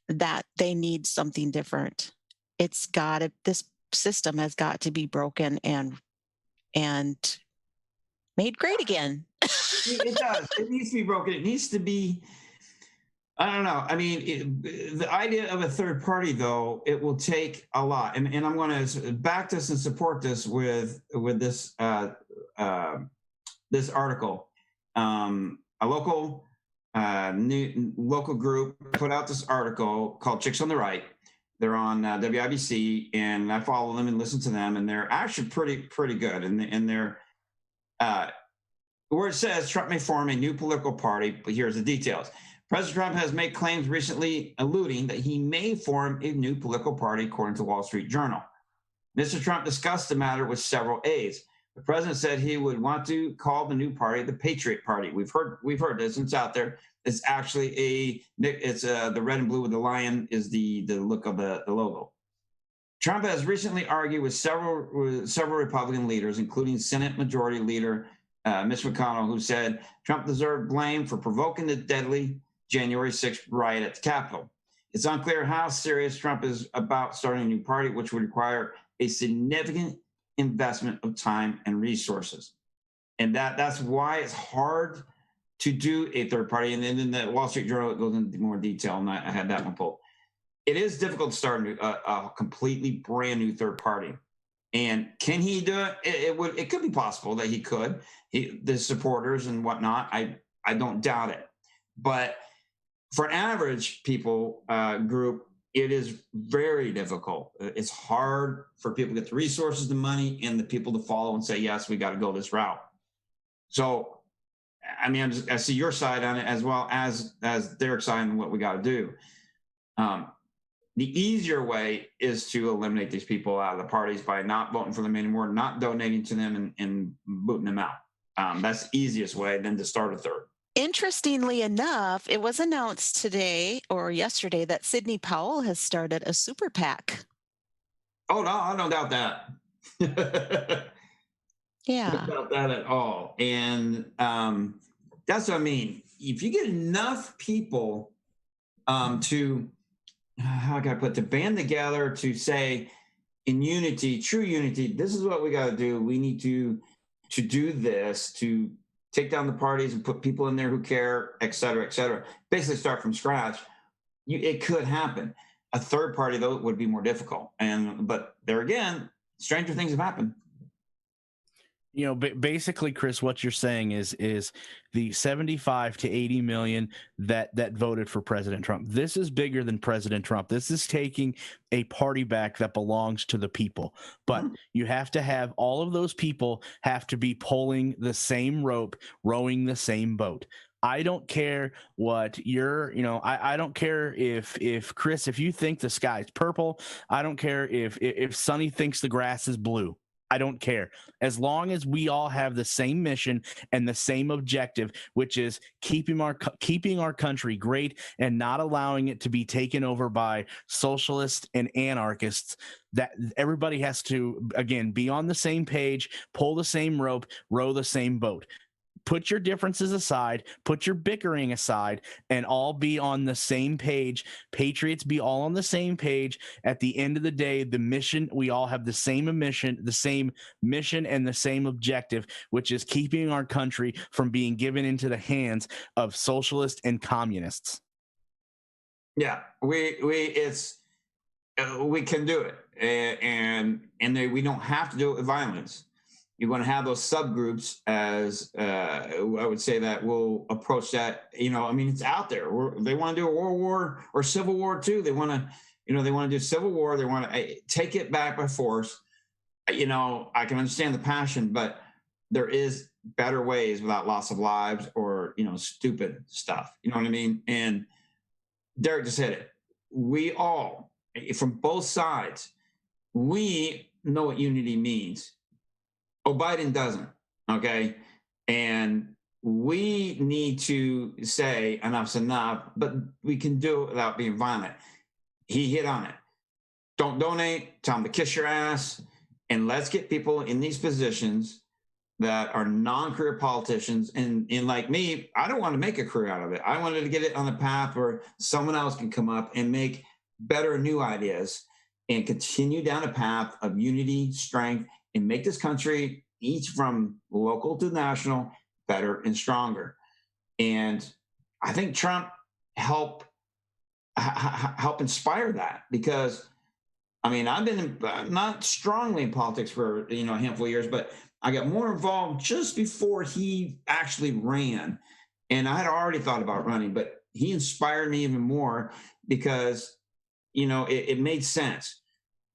that they need something different. This system has got to be broken and made great again. It does. It needs to be broken. It needs to be, I don't know. I mean, the idea of a third party, though, it will take a lot. And I'm going to back this and support this with this this article. A local local group put out this article called Chicks on the Right. They're on WIBC, and I follow them and listen to them, and they're actually pretty good. And they're where it says Trump may form a new political party, but here's the details. President Trump has made claims recently alluding that he may form a new political party, according to the Wall Street Journal. Mr. Trump discussed the matter with several aides. The president said he would want to call the new party the Patriot Party. We've heard this. It's out there. It's actually the red and blue with the lion is the look of the logo. Trump has recently argued with several Republican leaders, including Senate Majority Leader Mitch McConnell, who said Trump deserved blame for provoking the deadly January 6th riot at the Capitol. It's unclear how serious Trump is about starting a new party, which would require a significant investment of time and resources. And that's why it's hard to do a third party. And then in the Wall Street Journal, it goes into more detail, and I had that one pulled. It is difficult to start a completely brand new third party. And can he do it? It could be possible that he could. The supporters and whatnot, I don't doubt it. But for an average people group, it is very difficult. It's hard for people to get the resources, the money, and the people to follow and say, yes, we got to go this route. So, I mean, I see your side on it as well as Derik's side on what we got to do. The easier way is to eliminate these people out of the parties by not voting for them anymore, not donating to them, and booting them out. That's the easiest way than to start a third. Interestingly enough, it was announced today or yesterday that Sidney Powell has started a super PAC. Oh, no, I don't doubt that. Yeah. I don't doubt that at all. And that's what I mean. If you get enough people to, how can I put, to band together to say in unity, true unity, this is what we got to do. We need to do this, to take down the parties and put people in there who care, et cetera, basically start from scratch. It could happen. A third party, though, would be more difficult. But there again, stranger things have happened. You know, basically, Chris, what you're saying is the 75 to 80 million that voted for President Trump. This is bigger than President Trump. This is taking a party back that belongs to the people. But you have to have all of those people have to be pulling the same rope, rowing the same boat. I don't care what you're, I don't care if Chris, if you think the sky's purple, I don't care if Sonny thinks the grass is blue. I don't care. As long as we all have the same mission and the same objective, which is keeping our country great and not allowing it to be taken over by socialists and anarchists, that everybody has to, again, be on the same page, pull the same rope, row the same boat. Put your differences aside, put your bickering aside, and all be on the same page. Patriots be all on the same page. At the end of the day, the mission, we all have the same mission and the same objective, which is keeping our country from being given into the hands of socialists and communists. Yeah, we can do it, and we don't have to do it with violence. You're going to have those subgroups, as I would say, that will approach that. I mean, it's out there. They want to do a world war or civil war too. They want to, they want to do civil war. They want to take it back by force. I can understand the passion, but there is better ways without loss of lives or, stupid stuff. You know what I mean? And Derik just hit it. We all, from both sides, we know what unity means. Oh, Biden doesn't, okay? And we need to say enough's enough, but we can do it without being violent. He hit on it. Don't donate, tell them to kiss your ass, and let's get people in these positions that are non-career politicians. And like me, I don't want to make a career out of it. I wanted to get it on the path where someone else can come up and make better new ideas and continue down a path of unity, strength, and make this country, each from local to national, better and stronger. And I think Trump help inspire that, because, I mean, I've been not strongly in politics for a handful of years, but I got more involved just before he actually ran. And I had already thought about running, but he inspired me even more because, it made sense.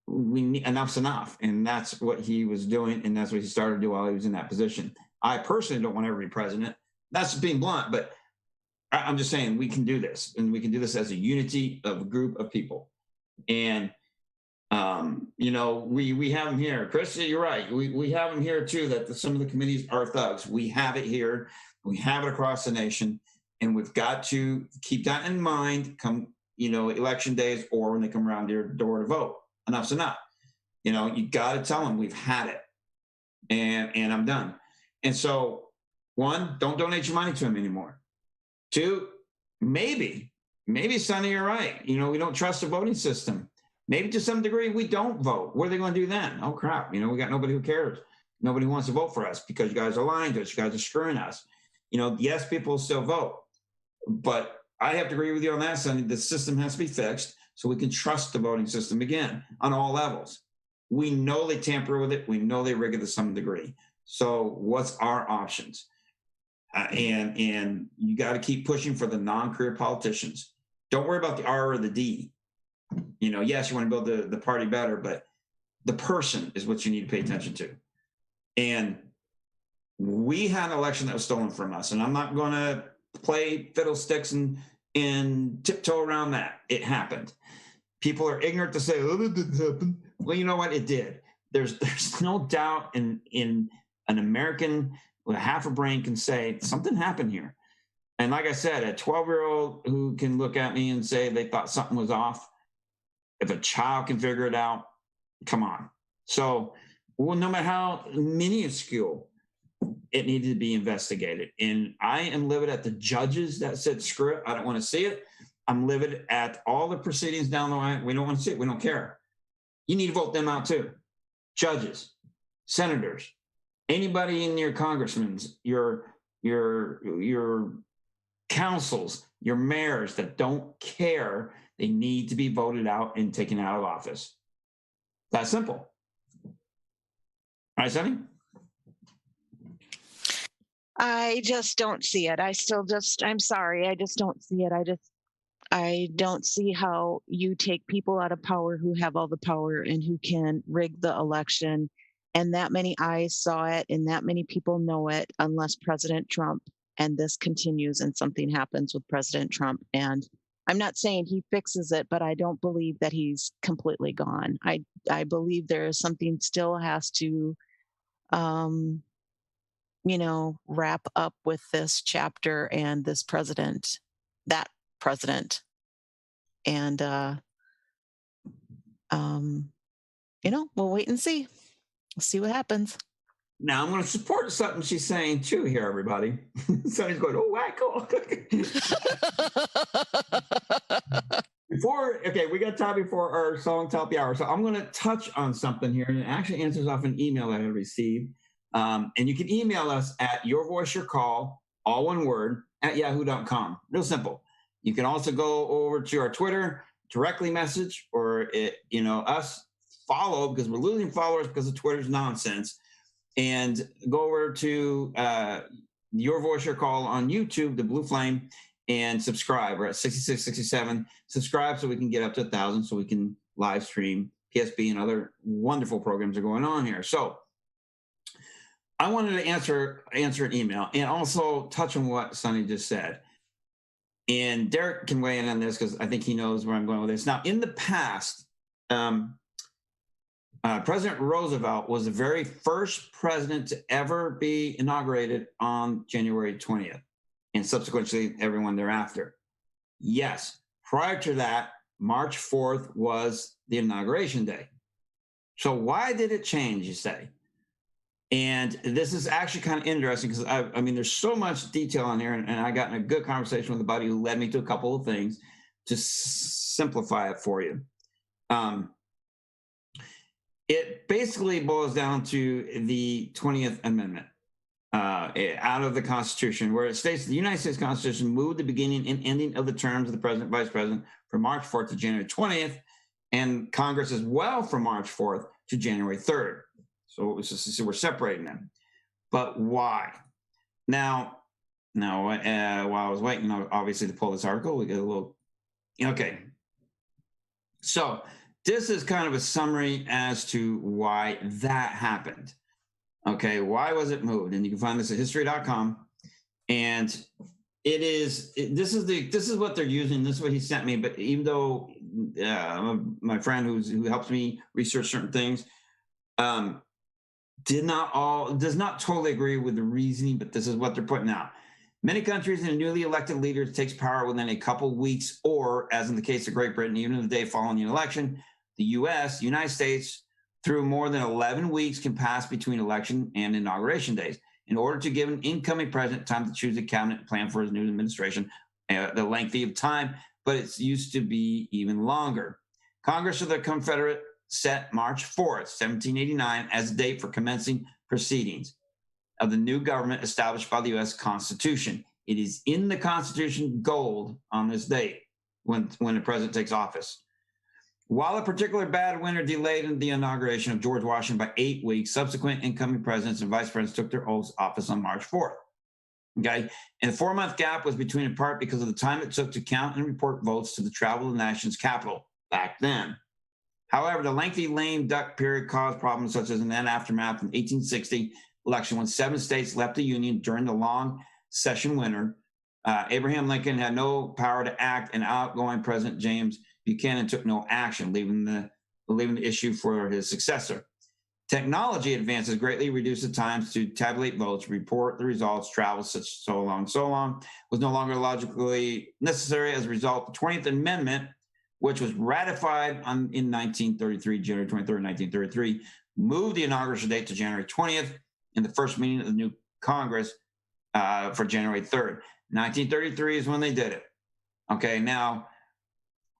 Enough's enough. And that's what he was doing. And that's what he started to do while he was in that position. I personally don't want to ever be president. That's being blunt, but I'm just saying we can do this, and we can do this as a unity of a group of people. And, we have them here. Chris, you're right. We have them here too, that some of the committees are thugs. We have it here. We have it across the nation, and we've got to keep that in mind come, election days or when they come around your door to vote. Enough's enough. You got to tell them we've had it, and I'm done. And so, one, don't donate your money to him anymore. Two, maybe Sonny, you're right. We don't trust the voting system. Maybe to some degree we don't vote. What are they going to do then? Oh, crap. You know, we got nobody who cares. Nobody wants to vote for us because you guys are lying to us. You guys are screwing us. You know, yes, people will still vote. But I have to agree with you on that, Sonny. The system has to be fixed so we can trust the voting system again on all levels. We know they tamper with it. We know they rig it to some degree. So what's our options? And you got to keep pushing for the non-career politicians. Don't worry about the R or the D. You know, yes, you want to build the party better, but the person is what you need to pay attention to. And we had an election that was stolen from us, and I'm not going to play fiddlesticks and tiptoe around that. It happened. People are ignorant to say, oh, it didn't happen. Well, you know what? It did. There's no doubt in an American with half a brain can say something happened here. And like I said, a 12-year-old who can look at me and say they thought something was off, if a child can figure it out, come on. So, well, no matter how minuscule, it needed to be investigated. And I am livid at the judges that said, screw it, I don't want to see it. I'm livid at all the proceedings down the line. We don't want to see it. We don't care. You need to vote them out too. Judges, senators, anybody in your congressmen, your councils, your mayors that don't care, they need to be voted out and taken out of office. That simple. All right, Sonny? I just don't see it. I'm sorry. I just don't see it. I don't see how you take people out of power who have all the power and who can rig the election. And that many eyes saw it and that many people know it, unless President Trump, and this continues and something happens with President Trump. And I'm not saying he fixes it, but I don't believe that he's completely gone. I believe there is something still has to, wrap up with this chapter and this president, that president. And, we'll wait and see. We'll see what happens. Now I'm going to support something she's saying too here, everybody. Sonny's going, oh, wacko. We got time before our song top of the hour. So I'm going to touch on something here, and it actually answers off an email that I received. And you can email us at yourvoiceyourcall, all one word, at yahoo.com. Real simple. You can also go over to our Twitter, directly message, or us follow, because we're losing followers because of Twitter's nonsense. And go over to Your Voice, Your Call on YouTube, the Blue Flame, and subscribe. We're at 66, 67. Subscribe so we can get up to 1,000, so we can live stream. PSB and other wonderful programs are going on here. So I wanted to answer an email and also touch on what Sonny just said. And Derek can weigh in on this because I think he knows where I'm going with this. Now, in the past, President Roosevelt was the very first president to ever be inaugurated on January 20th, and subsequently everyone thereafter. Yes, prior to that, March 4th was the inauguration day. So why did it change, you say? And this is actually kind of interesting because, I mean, there's so much detail on here, and I got in a good conversation with a buddy who led me to a couple of things to simplify it for you. It basically boils down to the 20th Amendment out of the Constitution, where it states the United States Constitution moved the beginning and ending of the terms of the president, vice president from March 4th to January 20th, and Congress as well from March 4th to January 3rd. So it was just, we're separating them. But why? Now, while I was waiting, obviously, to pull this article, we get a little, okay. So this is kind of a summary as to why that happened. Okay, why was it moved? And you can find this at history.com. And this is what they're using. This is what he sent me. But even though my friend who helps me research certain things does not totally agree with the reasoning, but this is what they're putting out. Many countries and a newly elected leader takes power within a couple weeks, or as in the case of Great Britain, even the day following the election. The United States, through more than 11 weeks can pass between election and inauguration days in order to give an incoming president time to choose a cabinet and plan for his new administration, the length of time, but it's used to be even longer. Congress of the Confederate set March 4th, 1789 as the date for commencing proceedings of the new government established by the U.S. Constitution. It is in the Constitution gold on this date when the president takes office. While a particularly bad winter delayed the inauguration of George Washington by 8 weeks, subsequent incoming presidents and vice presidents took their oaths of office on March 4th. Okay, and the 4-month gap was between in part because of the time it took to count and report votes to the travel of the nation's capital back then. However, the lengthy lame duck period caused problems such as in that aftermath in 1860 election when 7 states left the Union during the long session winter. Abraham Lincoln had no power to act, and outgoing President James Buchanan took no action, leaving the issue for his successor. Technology advances greatly reduced the times to tabulate votes, report the results, travel so long, was no longer logically necessary. As a result, the 20th Amendment, which was ratified in 1933, January 23rd, 1933, moved the inauguration date to January 20th in the first meeting of the new Congress for January 3rd. 1933 is when they did it. Okay, now,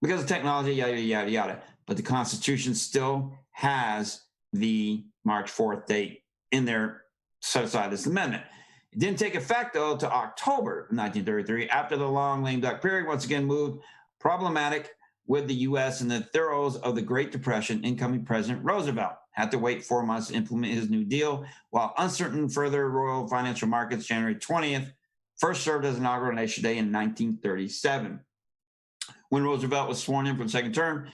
because of technology, yada, yada, yada, but the Constitution still has the March 4th date in there set aside this amendment. It didn't take effect, though, to October 1933, after the long lame duck period once again moved problematic with the U.S. in the throes of the Great Depression. Incoming President Roosevelt had to wait 4 months to implement his New Deal, while uncertain further royal financial markets. January 20th first served as inaugural nation day in 1937. When Roosevelt was sworn in for the second term,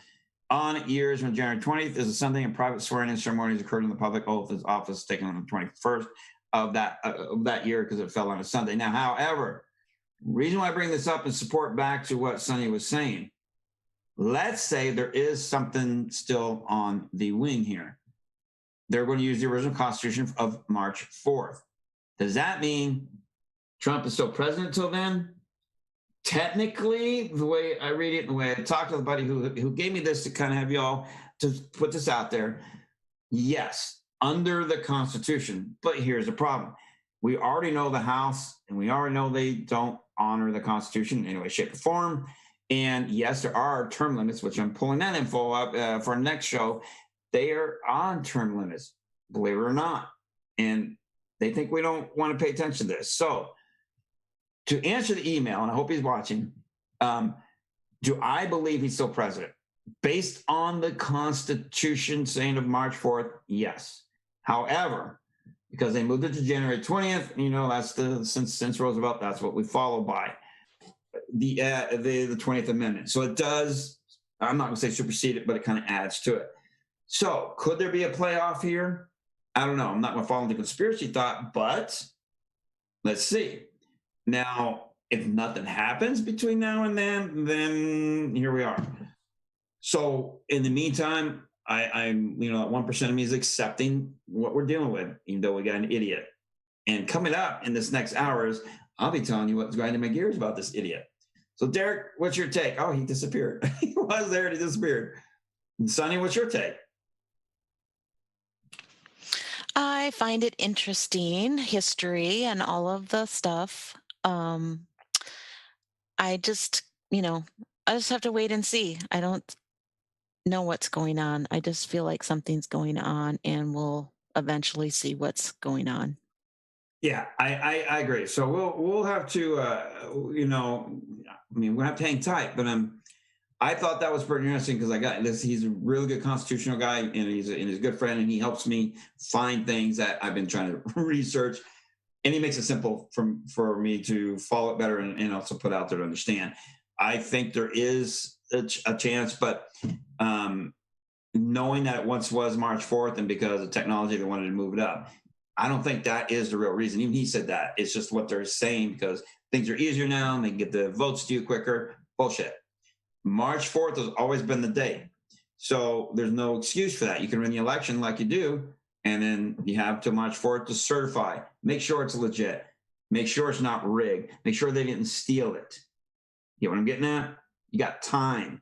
on years when January 20th is a Sunday, and private swearing-in ceremonies occurred in the public oath of office taken on the 21st of that year because it fell on a Sunday. Now, however, the reason why I bring this up is support back to what Sonny was saying. Let's say there is something still on the wing here. They're going to use the original Constitution of March 4th. Does that mean Trump is still president until then? Technically, the way I read it, and the way I talked to the buddy who gave me this to kind of have y'all to put this out there, yes, under the Constitution. But here's the problem. We already know the House, and we already know they don't honor the Constitution in any way, shape, or form. And yes, there are term limits, which I'm pulling that info up for our next show. They are on term limits, believe it or not. And they think we don't want to pay attention to this. So to answer the email, and I hope he's watching, do I believe he's still president? Based on the Constitution saying of March 4th, yes. However, because they moved it to January 20th, you know, that's since Roosevelt, that's what we follow by. The 20th Amendment. So it does, I'm not going to say supersede it, but it kind of adds to it. So could there be a playoff here? I don't know. I'm not going to fall into conspiracy thought, but let's see. Now, if nothing happens between now and then here we are. So in the meantime, I'm, you know, 1% of me is accepting what we're dealing with, even though we got an idiot. And coming up in this next hours, I'll be telling you what's grinding my gears about this idiot. So Derek, what's your take? Oh, he disappeared. He was there and he disappeared. And Sonny, what's your take? I find it interesting, history and all of the stuff. I just, I just have to wait and see. I don't know what's going on. I just feel like something's going on, and we'll eventually see what's going on. Yeah, I agree. So we'll have to, we'll have to hang tight. But I thought that was pretty interesting because I got this. He's a really good constitutional guy, and he's a good friend, and he helps me find things that I've been trying to research. And he makes it simple for me to follow it better and also put out there to understand. I think there is a chance, but knowing that it once was March 4th and because of technology, they wanted to move it up. I don't think that is the real reason. Even he said that. It's just what they're saying because things are easier now and they can get the votes to you quicker. Bullshit. March 4th has always been the day. So there's no excuse for that. You can win the election like you do, and then you have till March 4th to certify. Make sure it's legit. Make sure it's not rigged. Make sure they didn't steal it. You know what I'm getting at? You got time,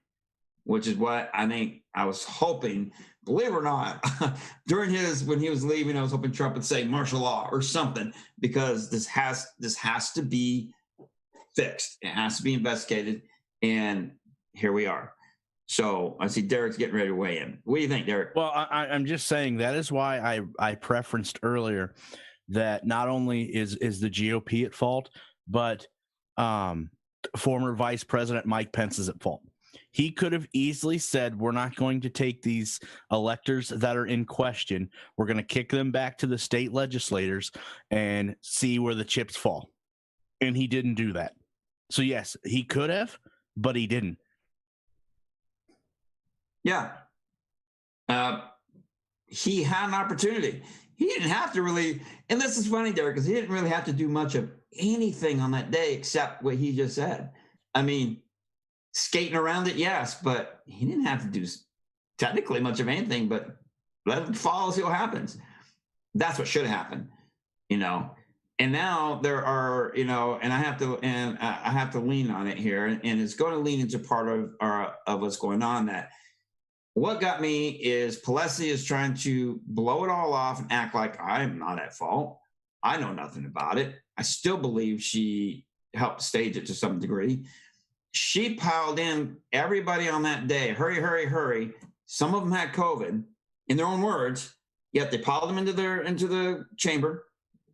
which is what I think I was hoping, believe it or not, when he was leaving, I was hoping Trump would say martial law or something, because this has to be fixed. It has to be investigated. And here we are. So I see Derek's getting ready to weigh in. What do you think, Derek? Well, I'm just saying that is why I preferenced earlier that not only is the GOP at fault, but former Vice President Mike Pence is at fault. He could have easily said, we're not going to take these electors that are in question. We're going to kick them back to the state legislators and see where the chips fall. And he didn't do that. So, yes, he could have, but he didn't. Yeah. He had an opportunity. He didn't have to really, and this is funny, Derek, because he didn't really have to do much of anything on that day except what he just said. I mean, skating around it, yes, but he didn't have to do technically much of anything, but let it fall, see what happens. That's what should have happened, you know. And now there are, you know, and I have to lean on it here, and it's going to lean into part of what's going on. That what got me is Pelosi is trying to blow it all off and act like I'm not at fault. I know nothing about it. I still believe she helped stage it to some degree. She piled in everybody on that day. Hurry, hurry, hurry. Some of them had COVID in their own words, yet they piled them into the chamber.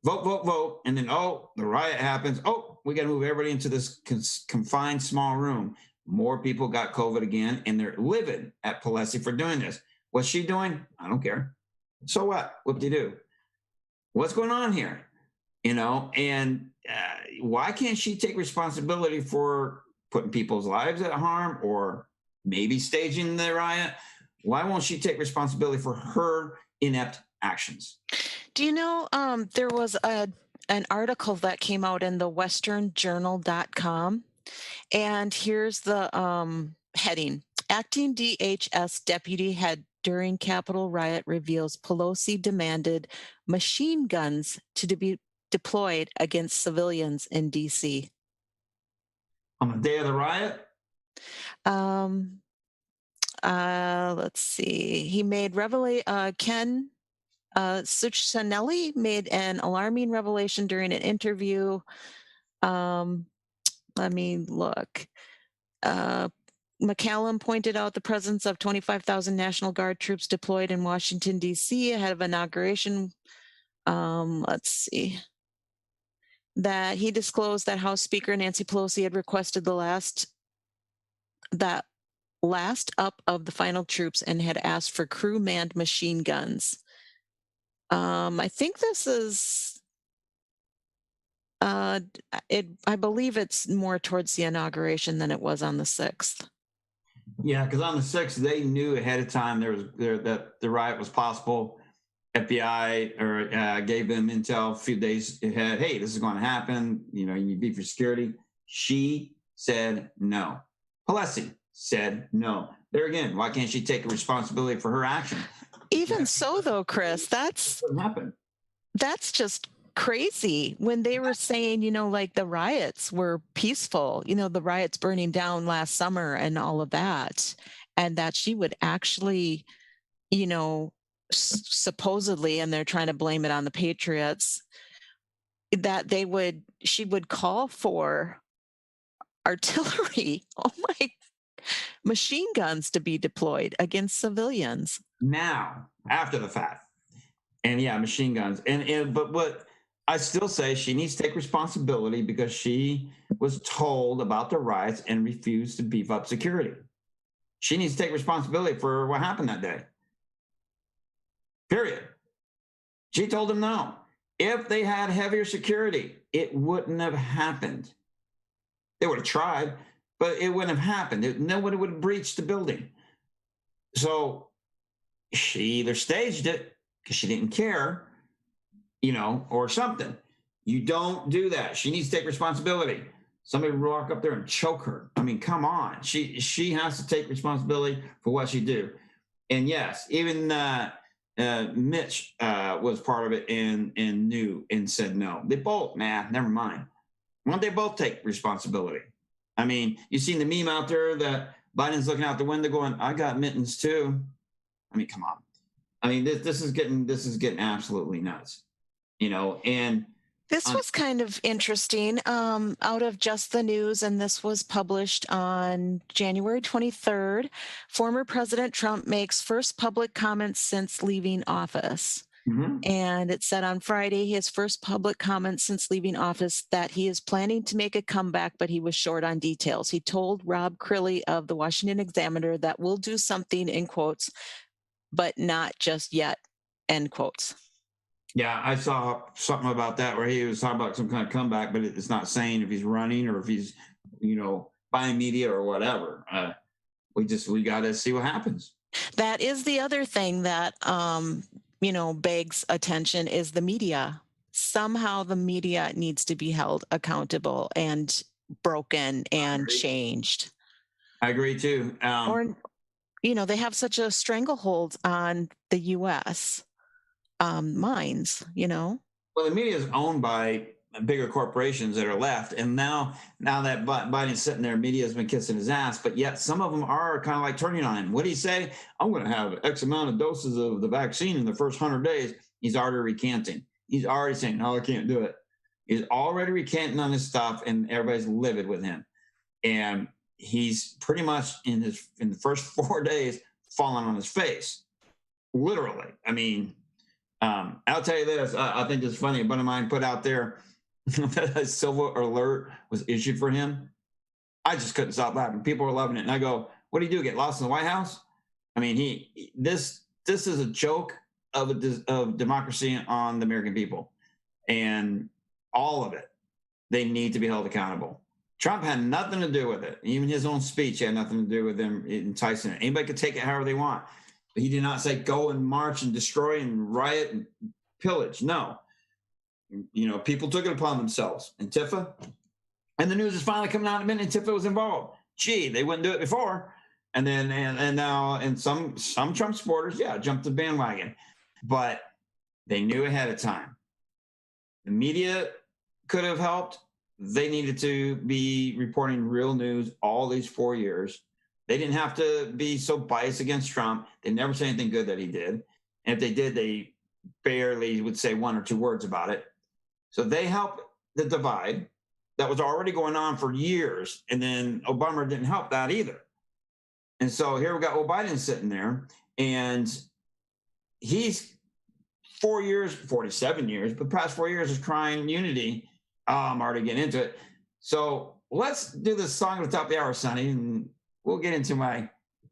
Vote, vote, vote. And then, oh, the riot happens. Oh, we got to move everybody into this confined small room. More people got COVID again, and they're livid at Pelosi for doing this. What's she doing? I don't care. So what? Whoop-de-doo. What's going on here? You know, and why can't she take responsibility for putting people's lives at harm or maybe staging the riot? Why won't she take responsibility for her inept actions? Do you know there was an article that came out in the westernjournal.com, and here's the heading: Acting DHS deputy head during Capitol riot reveals Pelosi demanded machine guns to be deployed against civilians in D.C. On the day of the riot? Let's see. He made Ken Cuccinelli made an alarming revelation during an interview. Let me look. McCallum pointed out the presence of 25,000 National Guard troops deployed in Washington, D.C. ahead of inauguration. Let's see. That he disclosed that House Speaker Nancy Pelosi had requested that last up of the final troops and had asked for crew-manned machine guns. I think this is, I believe it's more towards the inauguration than it was on the 6th. Yeah, because on the 6th, they knew ahead of time that the riot was possible. FBI gave them intel a few days ahead. Hey, this is going to happen. You know, you need to be for security. She said no. Pelosi said no. There again, why can't she take responsibility for her action? Even so, though, Chris, that's just crazy. When they were saying, you know, like the riots were peaceful, you know, the riots burning down last summer and all of that, and that she would actually, you know, supposedly, and they're trying to blame it on the Patriots, that she would call for artillery, machine guns to be deployed against civilians. Now, after the fact. And yeah, machine guns. But what I still say, she needs to take responsibility because she was told about the riots and refused to beef up security. She needs to take responsibility for what happened that day. Period. She told them no. If they had heavier security, it wouldn't have happened. They would have tried, but it wouldn't have happened. Nobody would have breached the building. So she either staged it because she didn't care, you know, or something. You don't do that. She needs to take responsibility. Somebody would walk up there and choke her. I mean, come on. She has to take responsibility for what she do. And yes, even Mitch was part of it and knew and said no. They both, never mind. Why don't they both take responsibility? I mean, you seen the meme out there that Biden's looking out the window going, I got mittens too. I mean, come on. I mean, this is getting absolutely nuts, you know. And This was kind of interesting, out of Just the News, and this was published on January 23rd. Former President Trump makes first public comments since leaving office. Mm-hmm. And it said on Friday, his first public comments since leaving office, that he is planning to make a comeback, but he was short on details. He told Rob Crilly of the Washington Examiner that we'll do something, in quotes, but not just yet, end quotes. Yeah, I saw something about that where he was talking about some kind of comeback, but it's not saying if he's running or if he's, buying media or whatever. We got to see what happens. That is the other thing that, begs attention is the media. Somehow the media needs to be held accountable and broken and changed. I agree too. They have such a stranglehold on the U.S. Minds, Well, the media is owned by bigger corporations that are left. And now that Biden's sitting there, media has been kissing his ass, but yet some of them are kind of like turning on him. What did he say? I'm going to have X amount of doses of the vaccine in the first 100 days. He's already recanting. He's already saying, no, I can't do it. He's already recanting on his stuff, and everybody's livid with him. And he's pretty much in the first 4 days falling on his face, literally. I mean, I'll tell you this. I think it's funny. A buddy of mine put out there that a silver alert was issued for him. I just couldn't stop laughing. People were loving it, and I go, "What do you do? Get lost in the White House?" I mean, this is a joke of democracy on the American people, and all of it. They need to be held accountable. Trump had nothing to do with it. Even his own speech had nothing to do with them enticing it. Anybody could take it however they want. But he did not say go and march and destroy and riot and pillage. No. People took it upon themselves. Antifa. And the news is finally coming out in a minute. Antifa was involved. Gee, they wouldn't do it before. And then and now and some Trump supporters, jumped the bandwagon. But they knew ahead of time. The media could have helped. They needed to be reporting real news all these 4 years. They didn't have to be so biased against Trump. They never say anything good that he did. And if they did, they barely would say one or two words about it. So they helped the divide that was already going on for years. And then Obama didn't help that either. And so here we got Biden sitting there, and he's 4 years, 47 years, but the past 4 years is crying unity. I'm already getting into it. So let's do this song at the top of the hour, Sonny, and we'll get into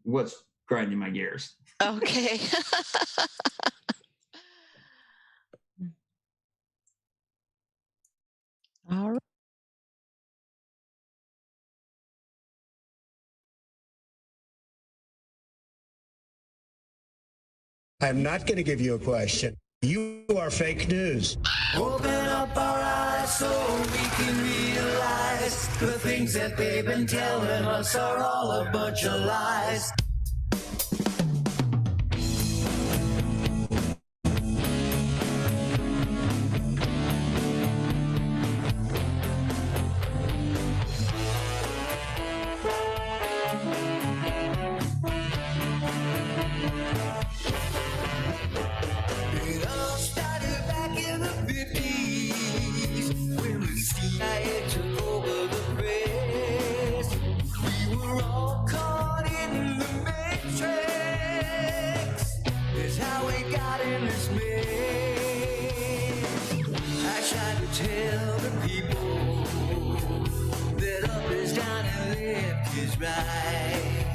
what's grinding my gears. Okay. All right. I'm not going to give you a question. You are fake news. Open up our eyes so we can realize the things that they've been telling us are all a bunch of lies. Tell the people that up is down and left is right,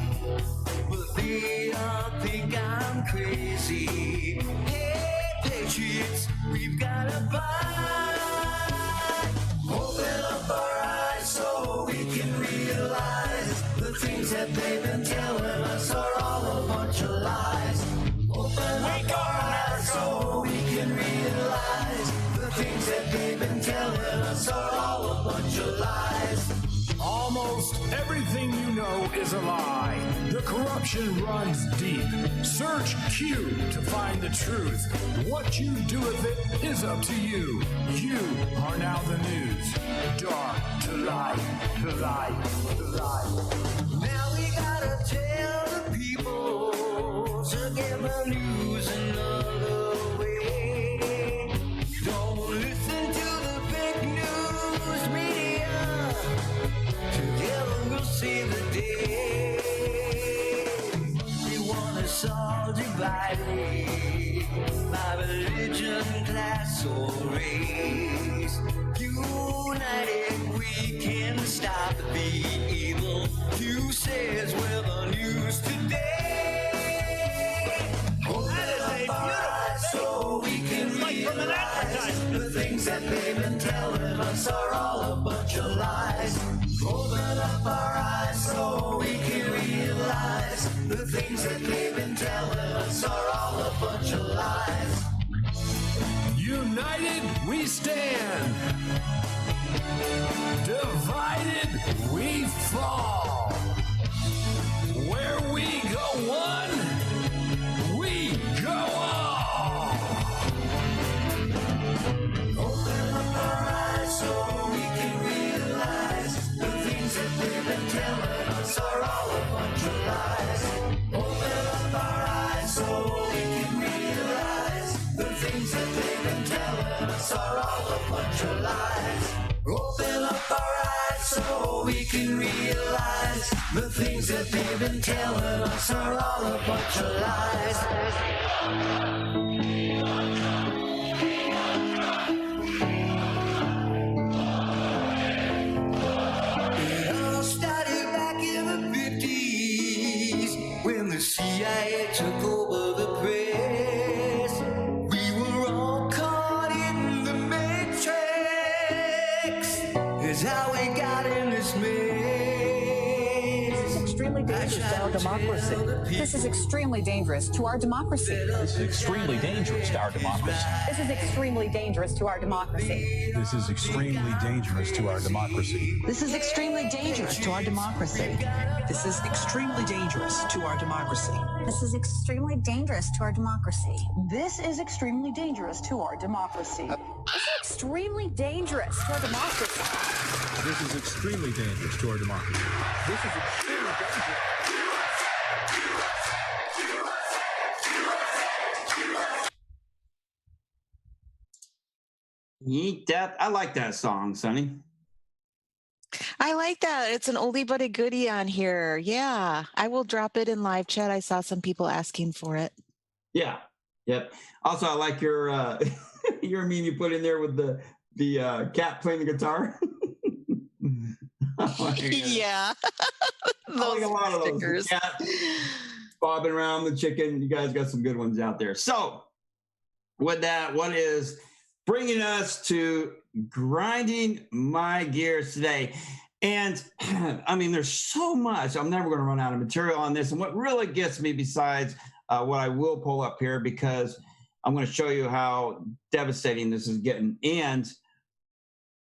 but they all think I'm crazy. Hey, patriots, we've got to fight. Open up our eyes so we can realize the things that they've been telling us are all a bunch of lies. Open up our eyes so we can realize the things that they've been telling us are all a bunch of lies. Almost everything you know is a lie. The corruption runs deep. Search Q to find the truth. What you do with it is up to you. You are now the news. Dark to light, to light, to light. Now we gotta tell the people to get the news another way. Don't listen to the news today. Open up our eyes so we can realize the things that they've been telling us are all a bunch of lies. Open up our eyes so we can realize the things that they've been telling us are all a bunch of lies. United we stand. Divided we fall. Where we go one, we go all. Open up our eyes so we can realize the things that they've been telling us are all a bunch of lies. Open up our eyes so we can realize the things that they've been telling us are all a bunch of lies. Open up our eyes so we can realize the things that they've been telling us are all a bunch of lies. It all started back in the 50s when the CIA took over the press. We were all caught in the matrix. It's how we got in this mess. Extremely dangerous to our democracy. This is extremely dangerous to our democracy. This is extremely dangerous to our democracy. This is extremely dangerous to our democracy. This is extremely dangerous to our democracy. This is extremely dangerous to our democracy. This is extremely dangerous to our democracy. This is extremely dangerous to our democracy. This is extremely dangerous to our democracy. This is extremely dangerous to our democracy. This is extremely dangerous to our democracy. This is extremely dangerous. Yeet that. I like that song, Sonny. I like that. It's an oldie but a goodie on here. Yeah, I will drop it in live chat. I saw some people asking for it. Yeah. Yep. Also, I like your your meme you put in there with the cat playing the guitar. Yeah. I like a lot of those. The cat bobbing around, the chicken. You guys got some good ones out there. So, with that, what is bringing us to grinding my gears today? And I mean, there's so much. I'm never going to run out of material on this. And what really gets me, besides what I will pull up here, because I'm going to show you how devastating this is getting. And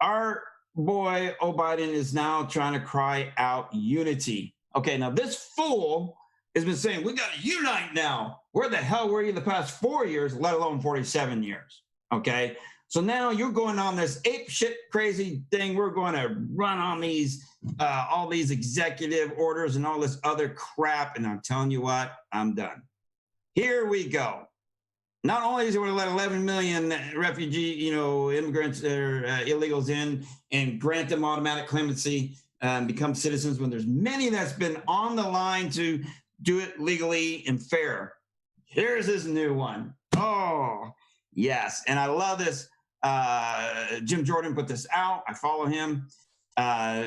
our boy, Biden, is now trying to cry out unity. Okay, now this fool has been saying, we got to unite now. Where the hell were you the past 4 years, let alone 47 years? Okay, so now you're going on this ape shit crazy thing. We're going to run on these, all these executive orders and all this other crap. And I'm telling you what, I'm done. Here we go. Not only is it going to let 11 million refugee, immigrants or illegals in and grant them automatic clemency and become citizens when there's many that's been on the line to do it legally and fair. Here's his new one. Oh, yes. And I love this. Jim Jordan put this out. I follow him.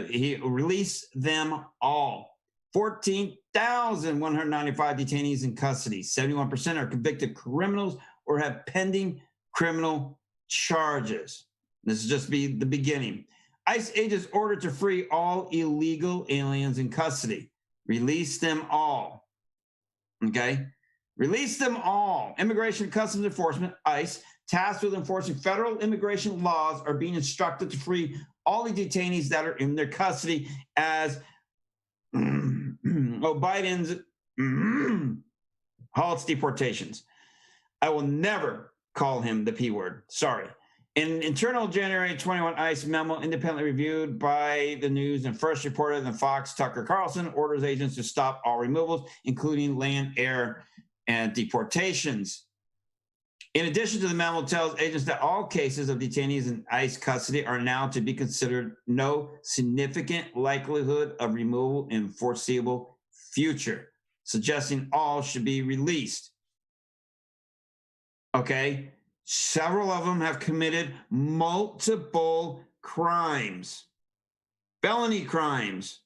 He released them all. 14,195 detainees in custody. 71% are convicted criminals or have pending criminal charges. This is just the beginning. ICE agents ordered to free all illegal aliens in custody. Release them all. Okay? Release them all. Immigration and Customs Enforcement, ICE, tasked with enforcing federal immigration laws, are being instructed to free all the detainees that are in their custody as Biden's halts deportations. I will never call him the P word. Sorry. An internal January 21 ICE memo independently reviewed by the news and first reported in Fox, Tucker Carlson orders agents to stop all removals, including land, air, and deportations. In addition to the memo tells agents that all cases of detainees in ICE custody are now to be considered no significant likelihood of removal in foreseeable future, suggesting all should be released. Okay, several of them have committed multiple crimes, felony crimes.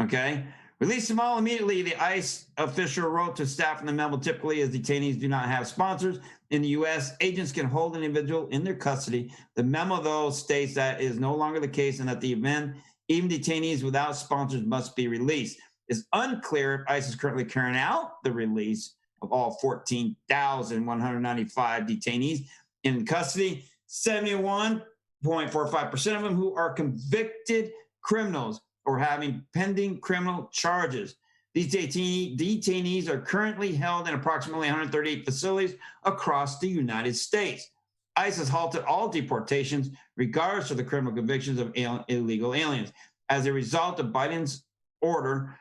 Okay, Release them all immediately, the ICE official wrote to staff in the memo. Typically, as detainees do not have sponsors in the U.S., agents can hold an individual in their custody. The memo, though, states that is no longer the case and that the event, even detainees without sponsors must be released. It's unclear if ICE is currently carrying out the release of all 14,195 detainees in custody, 71.45% of them who are convicted criminals or having pending criminal charges. These detainees are currently held in approximately 138 facilities across the United States. ICE has halted all deportations, regardless of the criminal convictions of illegal aliens. As a result of Biden's order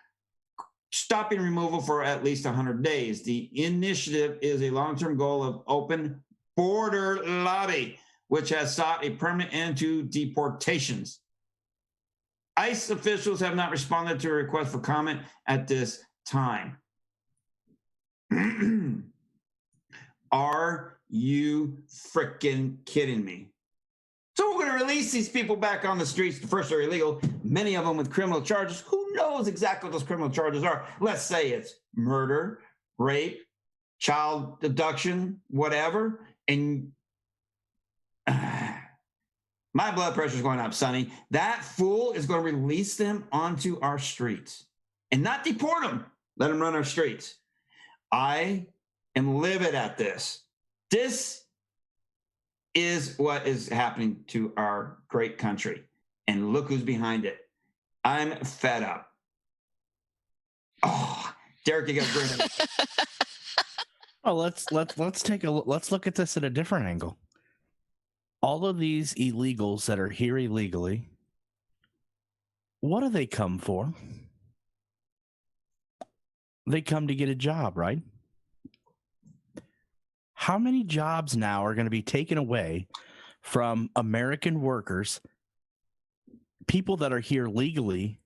stopping removal for at least 100 days, the initiative is a long-term goal of open border lobby, which has sought a permanent end to deportations. ICE officials have not responded to a request for comment at this time. Are you freaking kidding me? So we're going to release these people back on the streets. First, they're illegal, many of them with criminal charges. Who knows exactly what those criminal charges are? Let's say it's murder, rape, child abduction, whatever. And my blood pressure is going up, Sonny. That fool is going to release them onto our streets and not deport them. Let them run our streets. I am livid at this. This is what is happening to our great country. And look who's behind it. I'm fed up. Oh, Derek, you got to bring it. Oh, let's look at this at a different angle. All of these illegals that are here illegally, what do they come for? They come to get a job, right? How many jobs now are going to be taken away from American workers, people that are here legally,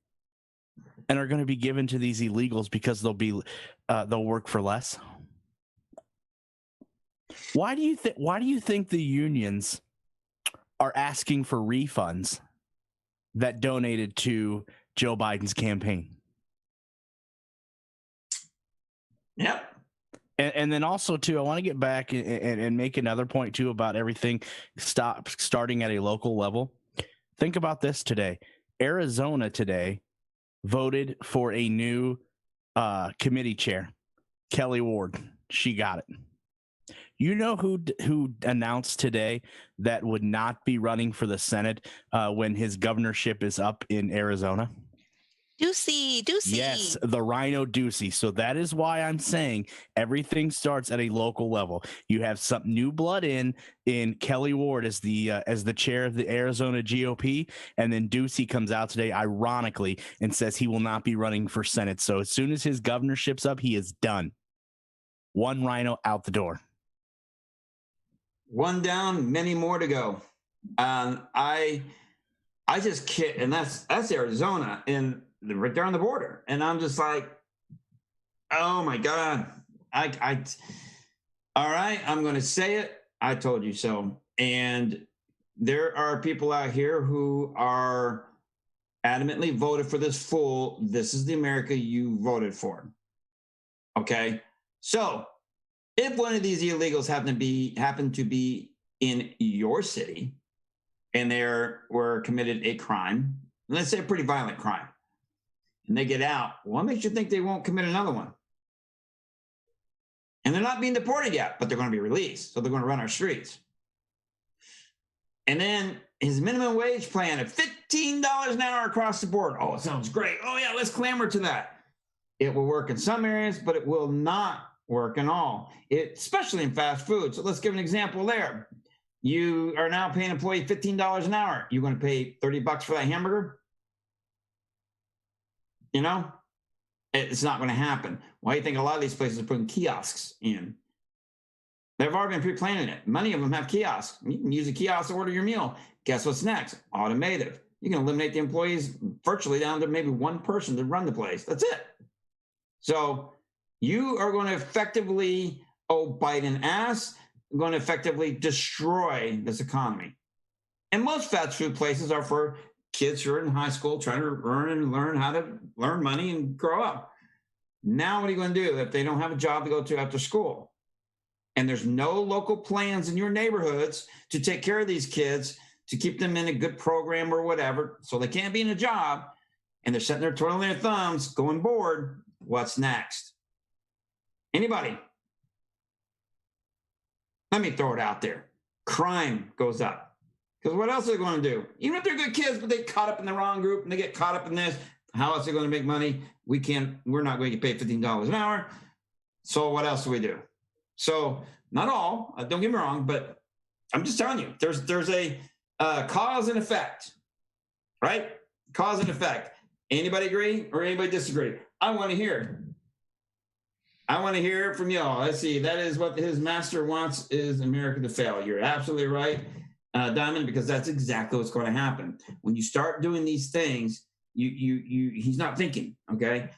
and are going to be given to these illegals because they'll work for less? Why do you think the unions are asking for refunds that donated to Joe Biden's campaign? Yep. And then also, too, I want to get back and make another point, too, about everything starting at a local level. Think about this today. Arizona today voted for a new committee chair, Kelly Ward. She got it. You know who announced today that would not be running for the Senate when his governorship is up in Arizona? Ducey. Yes, the Rhino Ducey. So that is why I'm saying everything starts at a local level. You have some new blood in Kelly Ward as the chair of the Arizona GOP, and then Ducey comes out today, ironically, and says he will not be running for Senate. So as soon as his governorship's up, he is done. One Rhino out the door. One down, many more to go. I just can't, and that's Arizona, and right there on the border. And I'm just like, oh my God. All right, I'm going to say it. I told you so. And there are people out here who are adamantly voted for this fool. This is the America you voted for. Okay. So if one of these illegals happen to be in your city and were committed a crime, let's say a pretty violent crime, and they get out, what makes you think they won't commit another one? And they're not being deported yet, but they're going to be released. So they're going to run our streets. And then his minimum wage plan of $15 an hour across the board. Oh, it sounds great. Oh yeah, let's clamor to that. It will work in some areas, but it will not work in all, especially in fast food. So let's give an example there. You are now paying an employee $15 an hour. You're going to pay $30 for that hamburger? You know, it's not going to happen. Why do you think a lot of these places are putting kiosks in? They've already been pre-planning it. Many of them have kiosks. You can use a kiosk to order your meal. Guess what's next? Automated. You can eliminate the employees virtually down to maybe one person to run the place. That's it. So you are going to effectively, Biden ass, going to effectively destroy this economy. And most fast food places are for kids who are in high school trying to earn and learn how to learn money and grow up. Now, what are you going to do if they don't have a job to go to after school? And there's no local plans in your neighborhoods to take care of these kids, to keep them in a good program or whatever, so they can't be in a job, and they're sitting there twiddling their thumbs, going bored. What's next? Anybody? Let me throw it out there. Crime goes up. Because what else are they going to do? Even if they're good kids, but they caught up in the wrong group and they get caught up in this, how else are they going to make money? We're not going to get paid $15 an hour. So what else do we do? So not all, don't get me wrong, but I'm just telling you, there's a cause and effect, right? Cause and effect. Anybody agree or anybody disagree? I want to hear. I want to hear from y'all. Let's see. That is what his master wants, is America to fail. You're absolutely right, Diamond, because that's exactly what's going to happen. When you start doing these things, he's not thinking, okay?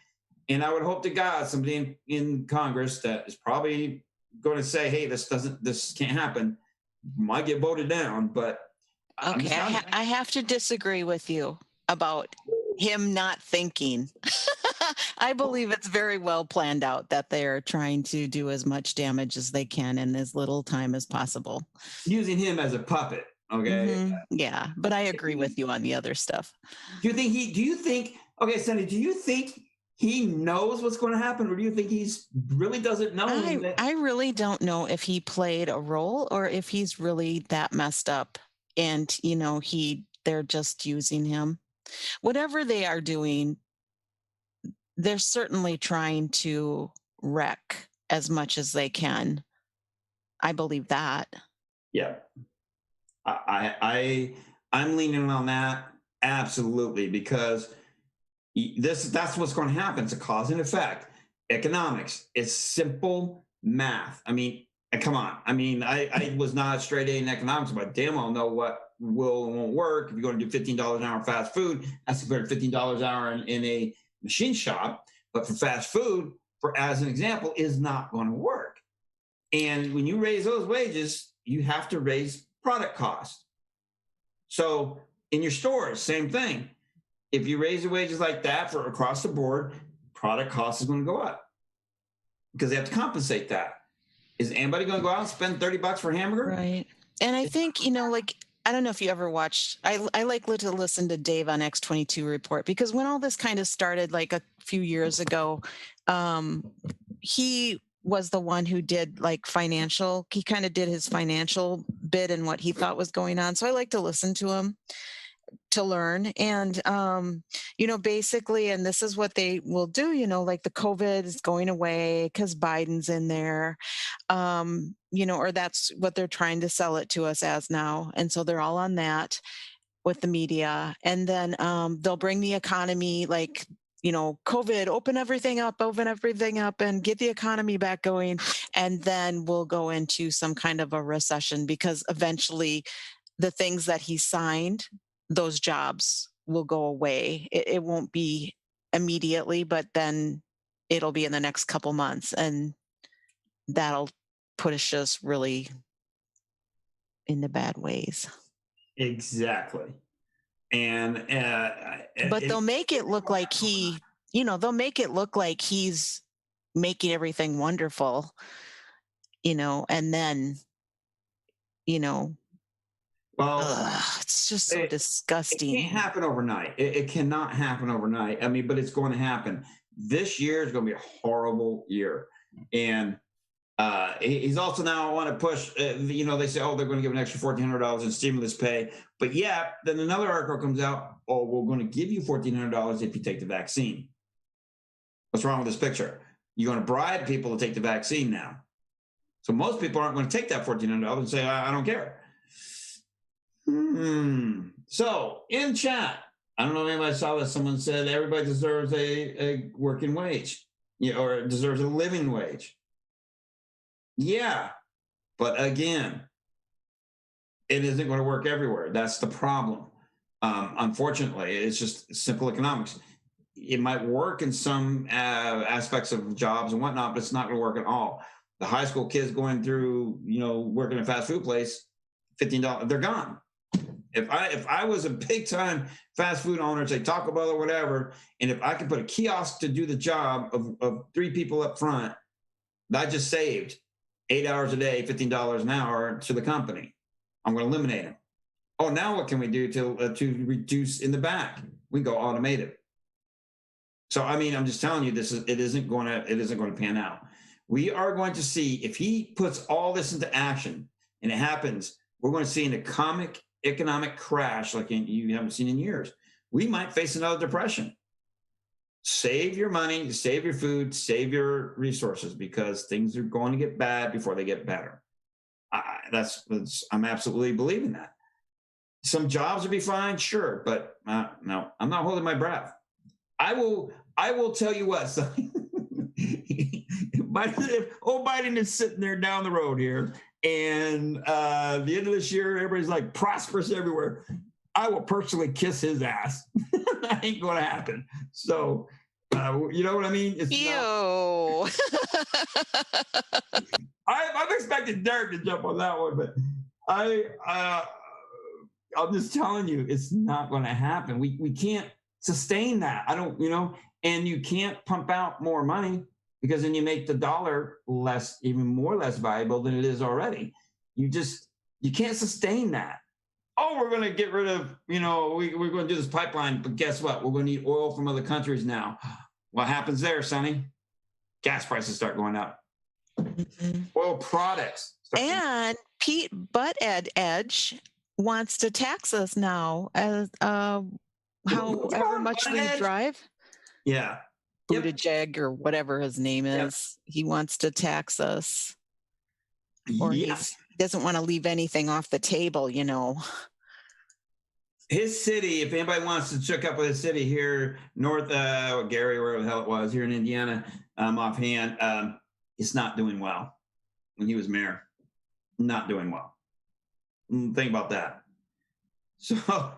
And I would hope to God somebody in Congress that is probably going to say, hey, this can't happen, might get voted down, but okay, I have to disagree with you about him not thinking. I believe it's very well planned out that they are trying to do as much damage as they can in as little time as possible. Using him as a puppet, okay? Mm-hmm. Yeah, but I agree with you on the other stuff. Do you think, okay, Sandy, do you think he knows what's going to happen, or do you think he's really doesn't know? I really don't know if he played a role or if he's really that messed up and, they're just using him. Whatever they are doing, they're certainly trying to wreck as much as they can. I believe that. Yeah. I'm leaning on that absolutely, because that's what's going to happen. It's a cause and effect. Economics, it's simple math. I mean, come on. I mean, I was not a straight A in economics, but damn well know what will and won't work. If you're going to do $15 an hour fast food, that's compared to $15 an hour in a machine shop. But for fast food, as an example, is not going to work. And when you raise those wages, you have to raise product cost. So in your stores, same thing. If you raise the wages like that for across the board, product cost is going to go up because they have to compensate that. Is anybody going to go out and spend $30 for a hamburger? Right. And I think, I don't know if you ever watched, I like to listen to Dave on X22 Report, because when all this kind of started like a few years ago, he was the one who did he kind of did his financial bit and what he thought was going on. So I like to listen to him to learn. And, basically, and this is what they will do, like the COVID is going away because Biden's in there, or that's what they're trying to sell it to us as now. And so they're all on that with the media. And then they'll bring the economy, COVID, open everything up and get the economy back going. And then we'll go into some kind of a recession, because eventually the things that he signed, those jobs will go away. It won't be immediately, but then it'll be in the next couple months, and that'll push us really into bad ways. Exactly. And but they'll make it look like he's making everything wonderful, and then, it's just so disgusting. It can't happen overnight. It cannot happen overnight. I mean, but it's going to happen. This year is going to be a horrible year. And he's also now want to push, they say, they're going to give an extra $1,400 in stimulus pay. But yeah, then another article comes out, we're going to give you $1,400 if you take the vaccine. What's wrong with this picture? You're going to bribe people to take the vaccine now. So most people aren't going to take that $1,400 and say, I don't care. So in chat, I don't know if anybody saw this. Someone said everybody deserves a working wage, or deserves a living wage. Yeah, but again, it isn't going to work everywhere. That's the problem. Unfortunately, it's just simple economics. It might work in some aspects of jobs and whatnot, but it's not going to work at all. The high school kids going through, working in a fast food place, $15, they're gone. If I was a big time fast food owner, say Taco Bell or whatever, and if I could put a kiosk to do the job of 3 people up front, I just saved 8 hours a day, $15 an hour to the company. I'm going to eliminate them. Oh, now what can we do to reduce in the back? We go automated. So I mean, I'm just telling you, it isn't going to pan out. We are going to see if he puts all this into action and it happens. We're going to see an economic crash like you haven't seen in years. We might face another depression. Save your money, save your food, save your resources, because things are going to get bad before they get better. I'm absolutely believing that. Some jobs will be fine, sure, but no, I'm not holding my breath. I will tell you what, son. Biden is sitting there down the road here, and the end of this year, everybody's like prosperous everywhere. I will personally kiss his ass. That ain't going to happen. So, you know what I mean? Ew. I'm expecting Derek to jump on that one, but I'm just telling you, it's not going to happen. We can't sustain that. And you can't pump out more money, because then you make the dollar even less valuable than it is already. You can't sustain that. Oh, we're going to get rid of, we're going to do this pipeline, but guess what? We're going to need oil from other countries now. What happens there, Sonny? Gas prices start going up. Mm-hmm. Oil products. And Pete Buttigieg wants to tax us now as however much we drive. Yeah. Buttigieg or whatever his name is. He wants to tax us. Or he doesn't want to leave anything off the table, His city, if anybody wants to check up with his city here, North Gary, wherever the hell it was, here in Indiana, offhand, it's not doing well. When he was mayor, not doing well. Think about that. So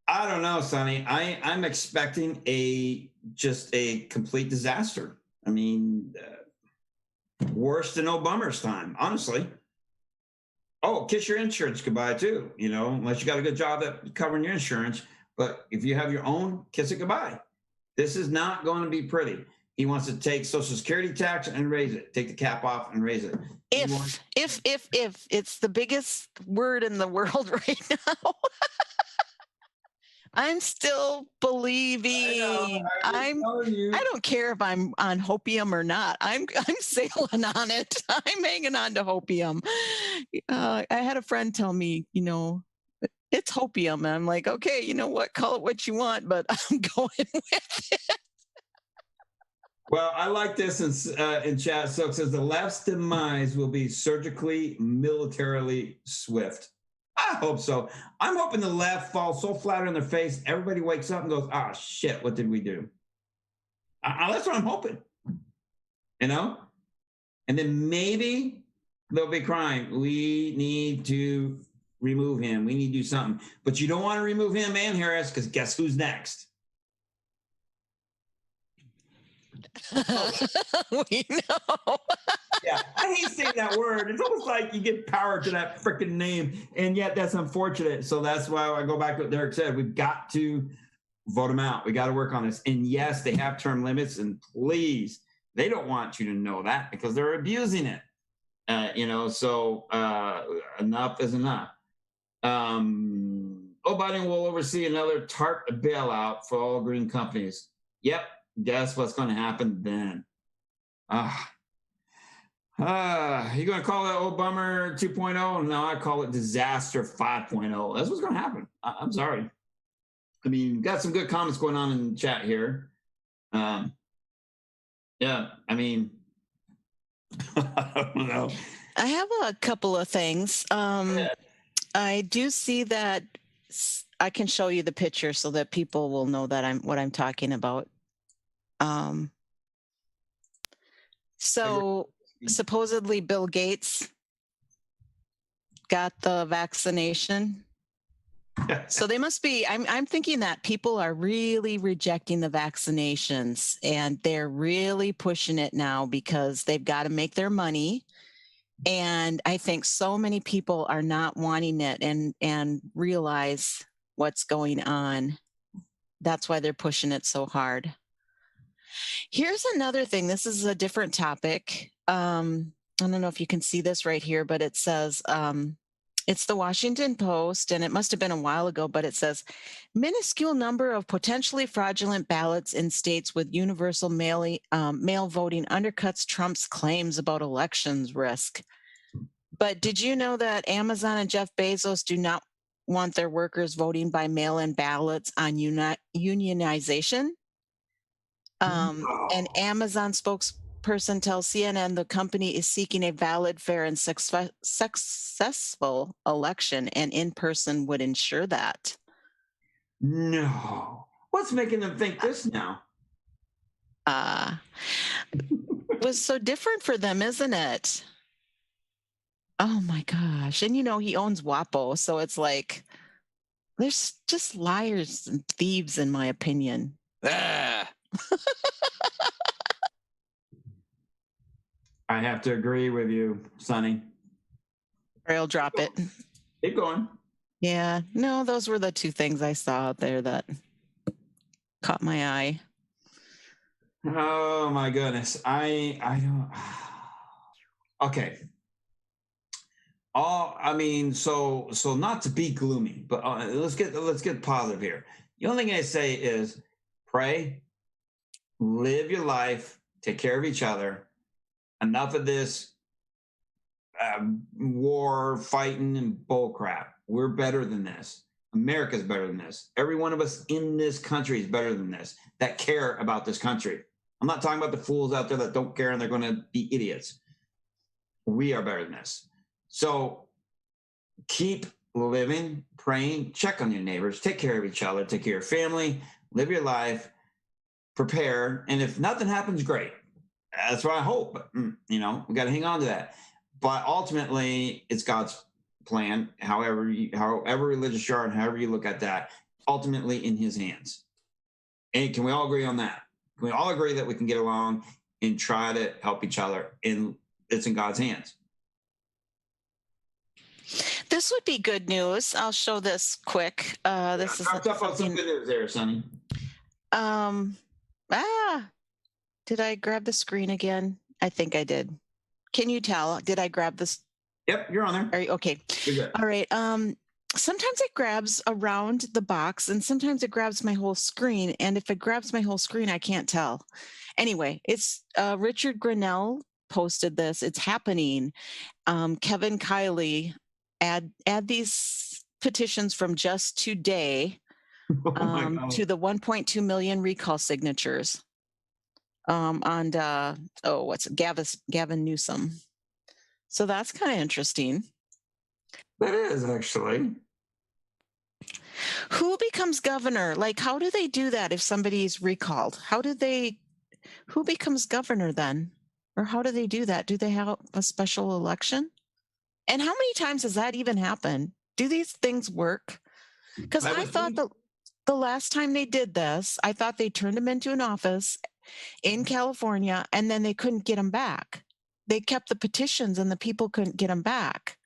I don't know, Sonny. I'm expecting just a complete disaster. I mean, worse than Obama's time, honestly. Oh, kiss your insurance goodbye too, unless you got a good job at covering your insurance. But if you have your own, kiss it goodbye. This is not going to be pretty. He wants to take Social Security tax and raise it, take the cap off and raise it. If it's the biggest word in the world right now. I'm still believing. I don't care if I'm on hopium or not. I'm sailing on it. I'm hanging on to hopium. I had a friend tell me, it's hopium, and I'm like, okay, you know what? Call it what you want, but I'm going with it. Well, I like this in chat. So it says the left's demise will be surgically, militarily swift. I hope so. I'm hoping the left falls so flat on their face, everybody wakes up and goes, "Ah, shit, what did we do?" That's what I'm hoping. And then maybe they'll be crying, we need to remove him. We need to do something. But you don't want to remove him and Harris, because guess who's next? We know. Yeah, I hate saying that word. It's almost like you give power to that freaking name, and yet that's unfortunate. So that's why I go back to what Derek said. We've got to vote them out. We got to work on this. And yes, they have term limits, and please, they don't want you to know that because they're abusing it. So enough is enough. Biden will oversee another TARP bailout for all green companies. Yep. Guess what's going to happen then? You going to call it old bummer 2.0? No, I call it disaster 5.0. That's what's going to happen. I'm sorry. I mean, got some good comments going on in the chat here. I mean, I don't know. I have a couple of things. I do see that I can show you the picture so that people will know that what I'm talking about. So supposedly Bill Gates got the vaccination. So they must be, I'm thinking that people are really rejecting the vaccinations, and they're really pushing it now because they've got to make their money. And I think so many people are not wanting it and realize what's going on. That's why they're pushing it so hard. Here's another thing. This is a different topic. I don't know if you can see this right here, but it says, it's the Washington Post, and it must have been a while ago, but it says, minuscule number of potentially fraudulent ballots in states with universal mail voting undercuts Trump's claims about elections risk. But did you know that Amazon and Jeff Bezos do not want their workers voting by mail-in ballots on unionization? An Amazon spokesperson tells CNN the company is seeking a valid, fair, and successful election, and in person would ensure that. No. What's making them think this now? It was so different for them, isn't it? Oh my gosh. And he owns WAPO, so it's like there's just liars and thieves, in my opinion. I have to agree with you, Sonny. I'll drop it. Keep going. Yeah, no, those were the two things I saw out there that caught my eye. Oh my goodness. I don't. Okay. So not to be gloomy, but let's get positive here. The only thing I say is pray, live your life, take care of each other. Enough of this war, fighting, and bullcrap. We're better than this. America's better than this. Every one of us in this country is better than this, that care about this country. I'm not talking about the fools out there that don't care and they're going to be idiots. We are better than this. So keep living, praying, check on your neighbors, take care of each other, take care of your family, live your life, prepare. And if nothing happens, great. That's what I hope. But, we got to hang on to that. But ultimately, it's God's plan, however religious you are and however you look at that, ultimately in his hands. And can we all agree on that? Can we all agree that we can get along and try to help each other? And it's in God's hands. This would be good news. I'll show this quick. This is some good news there, Sonny. Did I grab the screen again? I think I did. Can you tell? Did I grab this? Yep, you're on there. Are you, okay. You're good. All right. Sometimes it grabs around the box, and sometimes it grabs my whole screen. And if it grabs my whole screen, I can't tell. Anyway, it's Richard Grinnell posted this. It's happening. Kevin Kiley, add these petitions from just today to the 1.2 million recall signatures. Gavin Newsom. So that's kind of interesting. That is, actually. Who becomes governor? Like, how do they do that if somebody's recalled? Who becomes governor then? Or how do they do that? Do they have a special election? And how many times does that even happen? Do these things work? Because I thought the last time they did this, I thought they turned him into an office in California, and then they couldn't get him back. They kept the petitions, and the people couldn't get him back.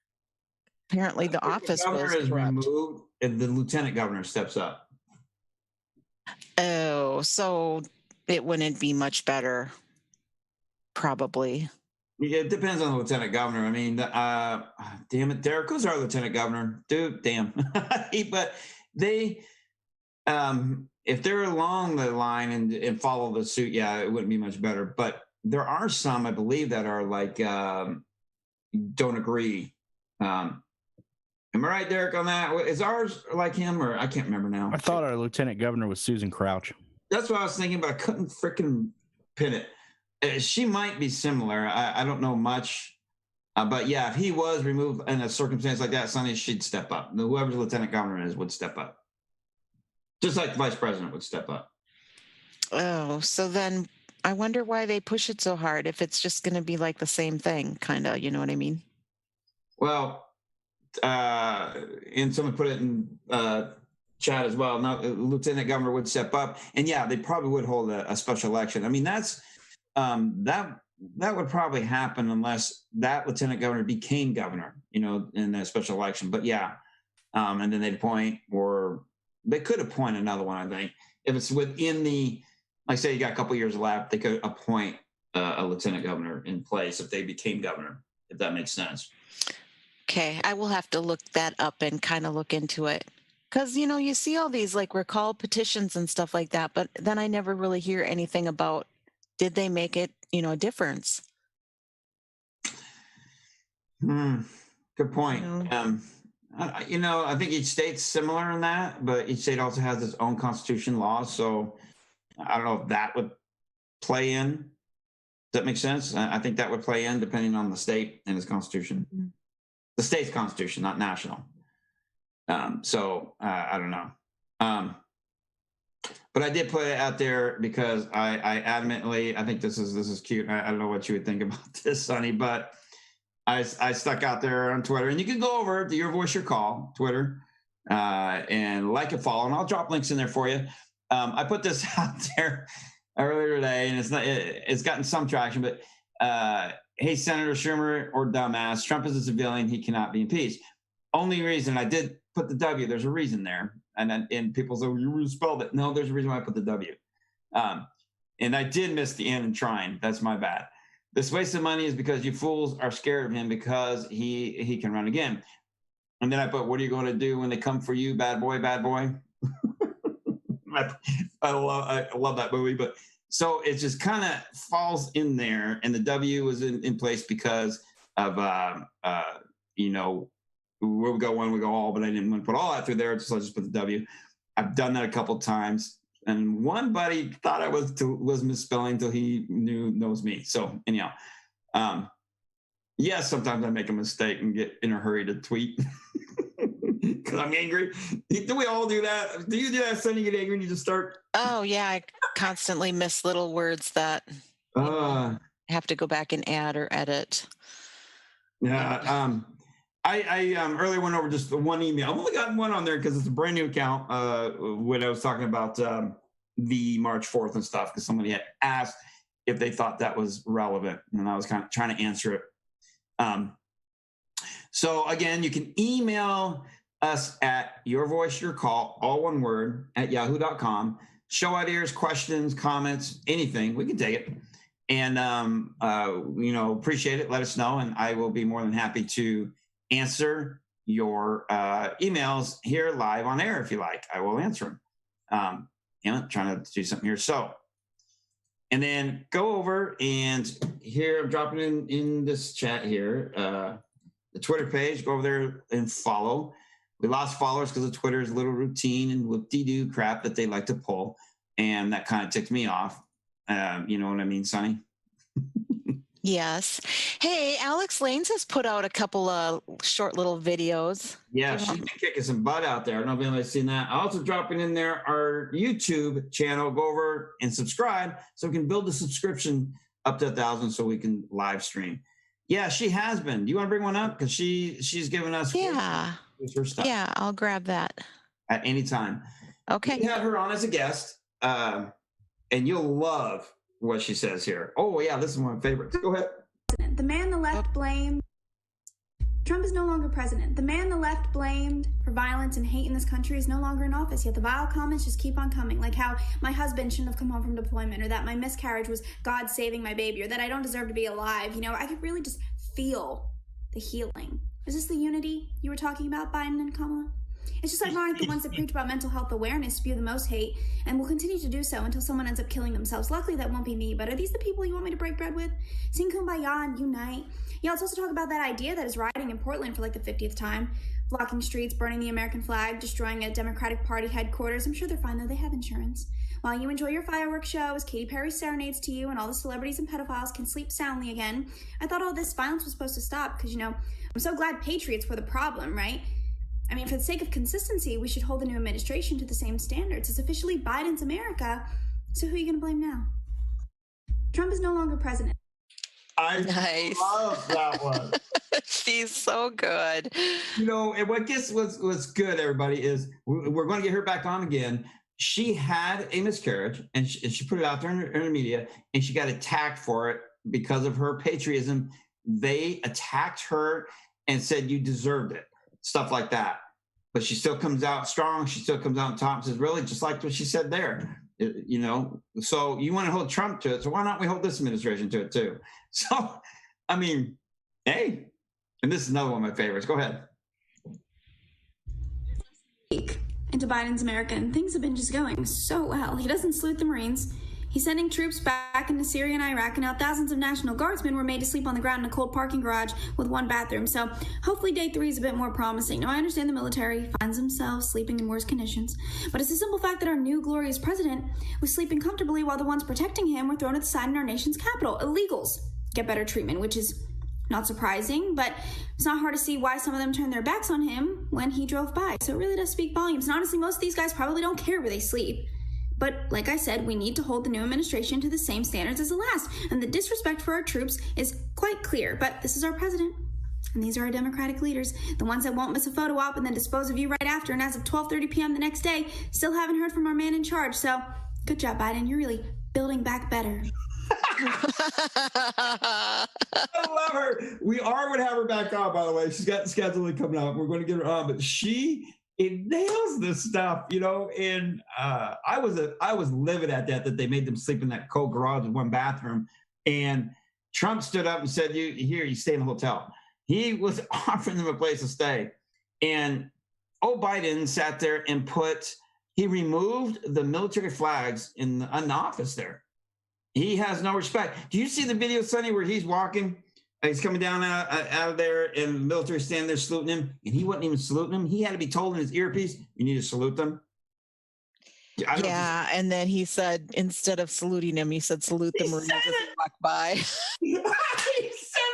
Apparently, the office was removed, and the lieutenant governor steps up. Oh, so it wouldn't be much better, probably. Yeah, it depends on the lieutenant governor. I mean, damn it, Derek, who's our lieutenant governor? Dude, damn. But they, if they're along the line and follow the suit, yeah, it wouldn't be much better. But there are some, I believe, that are like, don't agree. Am I right, Derek, on that? Is ours like him, or I can't remember now? I thought our lieutenant governor was Susan Crouch. That's what I was thinking, but I couldn't freaking pin it. She might be similar. I don't know much. But yeah, if he was removed in a circumstance like that, Sonny, she'd step up. Whoever the lieutenant governor is would step up. Just like the vice president would step up. Oh, so then I wonder why they push it so hard if it's just going to be like the same thing, kind of, you know what I mean? Well, and someone put it in chat as well. Now, the lieutenant governor would step up. And yeah, they probably would hold a special election. I mean, that's that that would probably happen unless that lieutenant governor became governor, in a special election. But yeah, and then they'd appoint, or they could appoint another one, I think. If it's within the, like say you got a couple years left, they could appoint a lieutenant governor in place if they became governor, if that makes sense. Okay, I will have to look that up and kind of look into it. Because, you see all these like recall petitions and stuff like that, but then I never really hear anything about, did they make it, a difference? Good point. I think each state's similar in that, but each state also has its own constitution laws. So I don't know if that would play in. Does that make sense? I think that would play in depending on the state and its constitution. Mm-hmm. The state's constitution, not national. So I don't know. But I did put it out there because I adamantly, I think this is cute. I don't know what you would think about this, Sonny, but I stuck out there on Twitter, and you can go over to Your Voice, Your Call, Twitter, and like and follow, and I'll drop links in there for you. I put this out there earlier today, and it's gotten some traction, but hey, Senator Schumer or dumbass, Trump is a civilian. He cannot be impeached. Only reason I did put the W, there's a reason there. And people say, well, you respelled it. No, there's a reason why I put the W. And I did miss the N in trying. That's my bad. This waste of money is because you fools are scared of him because he can run again. And then I put, what are you going to do when they come for you, bad boy, bad boy? I love that movie. But so it just kind of falls in there. And the W was in place because of, where we go one, we go all, but I didn't want to put all that through there, so I just put the W. I've done that a couple of times, and one buddy thought I was misspelling until he knows me. So anyhow, yes, sometimes I make a mistake and get in a hurry to tweet because I'm angry. Do we all do that? Do you do that? Sonny, you get angry and you just start? Oh yeah, I constantly miss little words that have to go back and add or edit. Yeah. I earlier went over just the one email. I've only gotten one on there because it's a brand new account when I was talking about the March 4th and stuff, because somebody had asked if they thought that was relevant, and I was kind of trying to answer it. So again, you can email us at yourvoiceyourcall, all one word, at yahoo.com. Show ideas, questions, comments, anything. We can take it. And, appreciate it. Let us know, and I will be more than happy to answer your emails here live on air if you like. I will answer them. Trying to do something here. So, and then go over and here I'm dropping in this chat here, the Twitter page. Go over there and follow. We lost followers because of Twitter's little routine and whoop-de-doo crap that they like to pull, and that kind of ticked me off. You know what I mean, Sonny? Yes. Hey, Alex Lanes has put out a couple of short little videos. Yeah, she's been kicking some butt out there. I don't know if anybody's seen that. I'm also dropping in there our YouTube channel. Go over and subscribe so we can build the subscription up to 1,000 so we can live stream. Yeah, she has been. Do you want to bring one up? Because she's given us her stuff. Yeah, I'll grab that. At any time. Okay. We had her on as a guest, and you'll love what she says here. Oh, yeah, this is one of my favorites. Go ahead. The man the left blamed. Trump is no longer president. The man the left blamed for violence and hate in this country is no longer in office, yet the vile comments just keep on coming, like how my husband shouldn't have come home from deployment, or that my miscarriage was God saving my baby, or that I don't deserve to be alive. I could really just feel the healing. Is this the unity you were talking about, Biden and Kamala? It's just ironic the ones that preach about mental health awareness spew the most hate and will continue to do so until someone ends up killing themselves. Luckily, that won't be me, but are these the people you want me to break bread with? Sing Kumbaya and unite. Yeah, let's also talk about that idea that is rioting in Portland for like the 50th time. Blocking streets, burning the American flag, destroying a Democratic Party headquarters. I'm sure they're fine, though. They have insurance. While you enjoy your fireworks show as Katy Perry serenades to you and all the celebrities and pedophiles can sleep soundly again, I thought all this violence was supposed to stop because, I'm so glad patriots were the problem, right? I mean, for the sake of consistency, we should hold the new administration to the same standards. It's officially Biden's America. So who are you going to blame now? Trump is no longer president. I love that one. She's so good. And what was good, everybody, is we're going to get her back on again. She had a miscarriage, and she put it out there in the media, and she got attacked for it because of her patriotism, they attacked her and said, you deserved it, stuff like that. But she still comes out strong. She still comes out on top and says, really, just like what she said there, you know? So you want to hold Trump to it. So why not we hold this administration to it too? So, I mean, hey, and this is another one of my favorites. Go ahead. Into Biden's America, and things have been just going so well. He doesn't salute the Marines. He's sending troops back into Syria and Iraq, and now thousands of National Guardsmen were made to sleep on the ground in a cold parking garage with one bathroom. So hopefully day 3 is a bit more promising. Now, I understand the military finds themselves sleeping in worse conditions, but it's the simple fact that our new glorious president was sleeping comfortably while the ones protecting him were thrown at the side in our nation's capital. Illegals get better treatment, which is not surprising, but it's not hard to see why some of them turned their backs on him when he drove by. So it really does speak volumes. And honestly, most of these guys probably don't care where they sleep. But like I said, we need to hold the new administration to the same standards as the last. And the disrespect for our troops is quite clear. But this is our president, and these are our Democratic leaders, the ones that won't miss a photo op and then dispose of you right after. And as of 12:30 p.m. the next day, still haven't heard from our man in charge. So good job, Biden. You're really building back better. I love her. We are going to have her back on, by the way. She's got scheduling coming up. We're going to get her on, but it nails this stuff, you know. And I was livid at that they made them sleep in that cold garage with one bathroom. And Trump stood up and said, you stay in the hotel. He was offering them a place to stay. And Biden sat there and he removed the military flags in the office there. He has no respect. Do you see the video, Sonny, where he's walking? He's coming down out of there, and the military standing there saluting him, and he wasn't even saluting him. He had to be told in his earpiece, you need to salute them. Yeah, and then he said, instead of saluting him, he said, salute the Marines as they walk by. He said